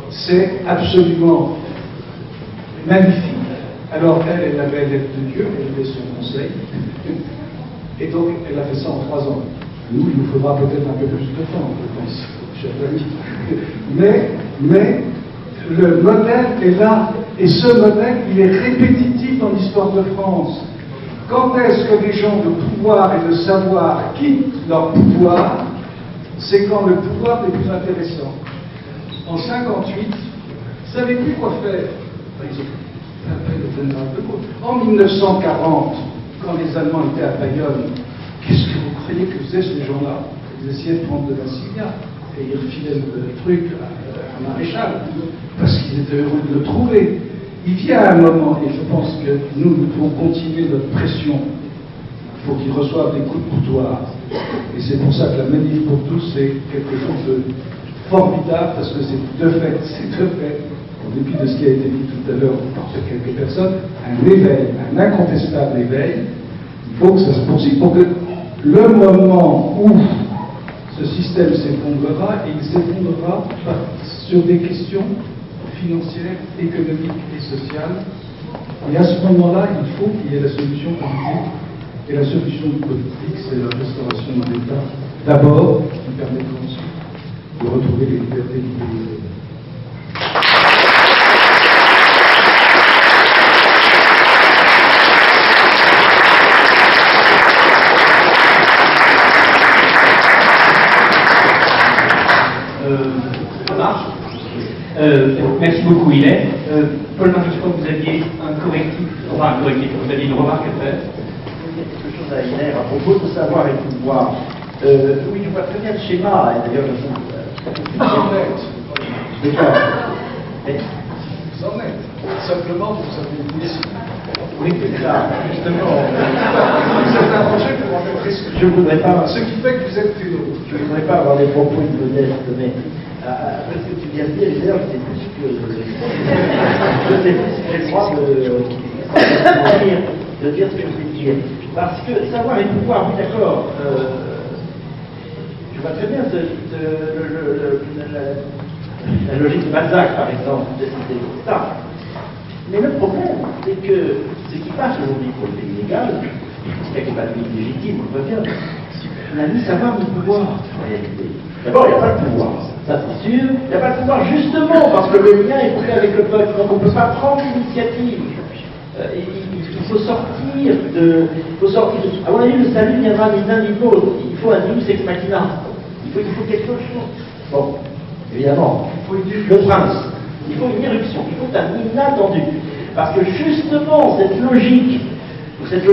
C'est absolument magnifique. Alors elle avait l'aide de Dieu, elle avait son conseil, et donc elle a fait ça en 3 ans. Nous, il nous faudra peut-être un peu plus de temps, je pense, chers amis. Mais le modèle est là, et ce modèle, il est répétitif dans l'histoire de France. Quand est-ce que les gens de pouvoir et de savoir quittent leur pouvoir? C'est quand le pouvoir n'est plus intéressant. En 1958, ils ne savaient plus quoi faire. En 1940, quand les Allemands étaient à Bayonne, qu'est-ce que vous croyez que faisaient ces gens-là? Ils essayaient de prendre de la Syria et ils refilaient le truc à Maréchal parce qu'ils étaient heureux de le trouver. Il vient un moment, et je pense que nous devons continuer notre pression pour qu'ils reçoivent des coups de boutoir. Et c'est pour ça que la manif pour tous, c'est quelque chose de formidable, parce que c'est de fait, en dépit de ce qui a été dit tout à l'heure par quelques personnes, un éveil, un incontestable éveil. Il faut que ça se poursuive pour que le moment où ce système s'effondrera, et il s'effondrera sur des questions financières, économiques et sociales. Et à ce moment-là, il faut qu'il y ait la solution politique. Et la solution politique, c'est la restauration de l'État, d'abord, qui permettra ensuite de retrouver les libertés du pays. Merci beaucoup, Hélène. Paul-Marc, je crois que vous aviez vous aviez une remarque à faire. Quelque chose à Hélène à propos de savoir et pouvoir. Oui, je vois très bien le schéma, et d'ailleurs, Vous en êtes. Simplement, vous avez une mission. oui, c'est ça, justement. Vous êtes arrangé pour en être Je ne voudrais pas. Ce qui fait que vous êtes fédéraux. Je ne voudrais pas avoir des propos modestes, mais après ce que tu viens de dire, d'ailleurs, je sais plus ce que j'ai le droit de dire ce que je vais dire. Parce que savoir et pouvoir, oui d'accord, je vois très bien la logique de Balzac, par exemple, de ça. Mais le problème, c'est que ce qui passe aujourd'hui pour le pays légal, c'est qu'il n'y a pas de pays légitime, on voit bien, on n'a ni savoir ni pouvoir, en réalité. D'abord, il n'y a pas de pouvoir, ça c'est sûr. Il n'y a pas de pouvoir justement parce que le lien est coupé avec le peuple, donc on ne peut pas prendre l'initiative. Il faut sortir de... À mon avis, le salut viendra ni l'un ni de l'autre. Il faut un deus ex machina. Il faut quelque chose. Bon, évidemment, il faut le prince. Il faut une éruption. Il faut un inattendu. Parce que justement, cette logique, cette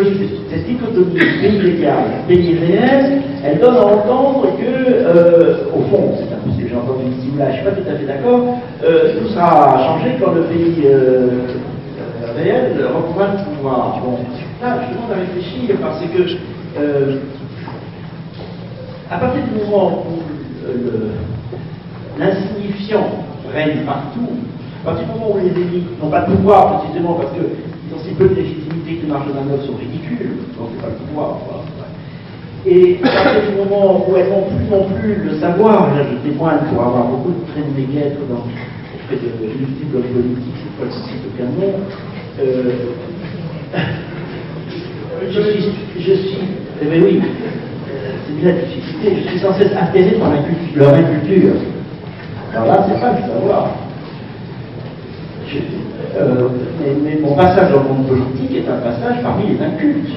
dichotomie pays légal, pays réel, elle donne à entendre que, au fond, c'est un peu ce que j'ai entendu ici ou là, je ne suis pas tout à fait d'accord, tout sera changé quand le pays réel reprendra le pouvoir. Bon, là, je demande à réfléchir parce que, à partir du moment où l'insignifiant règne partout, à partir du moment où les élites n'ont pas de pouvoir, précisément parce qu'ils ont si peu de légitimité que les marges de manœuvre sont ridicules, donc c'est pas le pouvoir. Voilà. Et à partir du moment où elles n'ont plus non plus le savoir, là je témoigne pour avoir beaucoup de traits de méguêtre auprès de multiples hommes politiques, cette fois-ci c'est aucun nom, mais oui, c'est bien la difficulté, je suis sans cesse atterré par leur inculture. Alors là, c'est pas le savoir. Mais mon passage dans le monde politique est un passage parmi les incultes.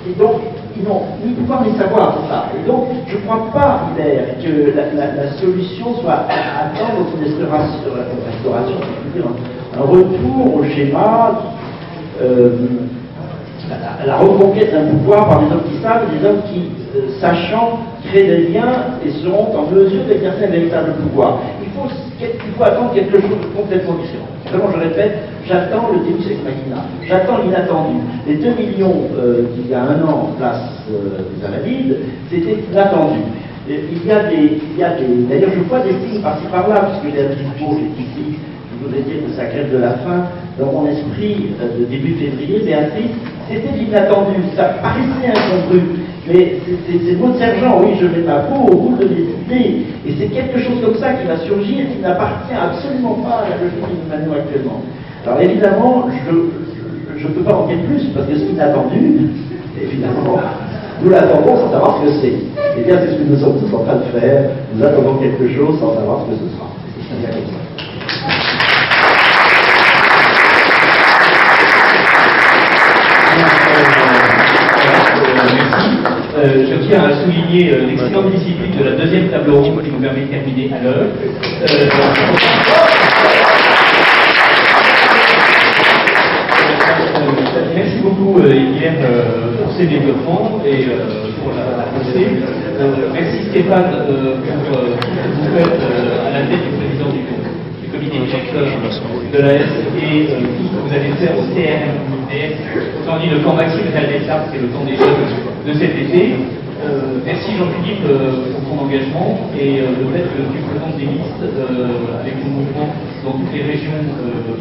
Et donc, ils n'ont ni pouvoir ni savoir, c'est ça. Et donc, je ne crois pas, Hilaire, que la solution soit attendre une restauration, si je veux dire, un retour au schéma, la reconquête d'un pouvoir par des hommes qui savent, des hommes qui, sachant, créent des liens et seront en mesure d'exercer un véritable pouvoir. Il faut attendre quelque chose de complètement différent. Vraiment, je répète, j'attends le deus ex machina, j'attends l'inattendu. Les 2 millions qu'il y a un an en place des Invalides, c'était inattendu. Il y a des d'ailleurs, je vois des signes par-ci par-là, puisque Béatrice Beau est ici, je voudrais dire que ça crève de la faim. Dans mon esprit de début février, Béatrice, c'était l'inattendu, ça paraissait incongru. Mais c'est le mot de sergent, oui, je mets ma peau au bout de mes idées. Et c'est quelque chose comme ça qui va surgir, qui n'appartient absolument pas à la logique que nous menons actuellement. Alors évidemment, je ne peux pas en dire plus, parce que ce qui est attendu, évidemment, nous l'attendons sans savoir ce que c'est. Et bien, c'est ce que nous sommes tous en train de faire. Nous attendons quelque chose sans savoir ce que ce sera. C'est bien comme ça. Je tiens à souligner l'excellente discipline de la deuxième table ronde qui nous permet de terminer à l'heure. Merci beaucoup, Hilaire, pour ces développements et pour la pensée. Merci Stéphane pour tout ce que vous faites à la tête du président du comité directeur de l'AS et tout ce que vous allez faire au CRM-UDF. Autant dit, le camp Maxime Réal-Desarts, c'est le camp des jeunes de cet été. Merci Jean-Philippe pour ton engagement et le fait que tu présentes des listes avec ton mouvement dans toutes les régions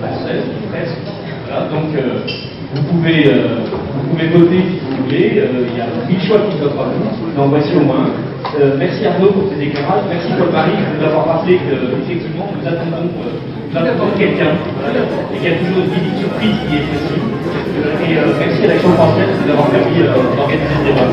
françaises, presque. Voilà, donc vous pouvez voter si vous voulez, il y a 1000 choix qui s'offrent à vous, mais en voici au moins. Merci Arnaud pour tes éclairages, merci Paul-Marie de nous avoir rappelé qu'effectivement nous attendons quelqu'un et qu'il y a toujours une visite surprise qui est possible. Et merci à l'Action française de nous avoir permis d'organiser ce débat.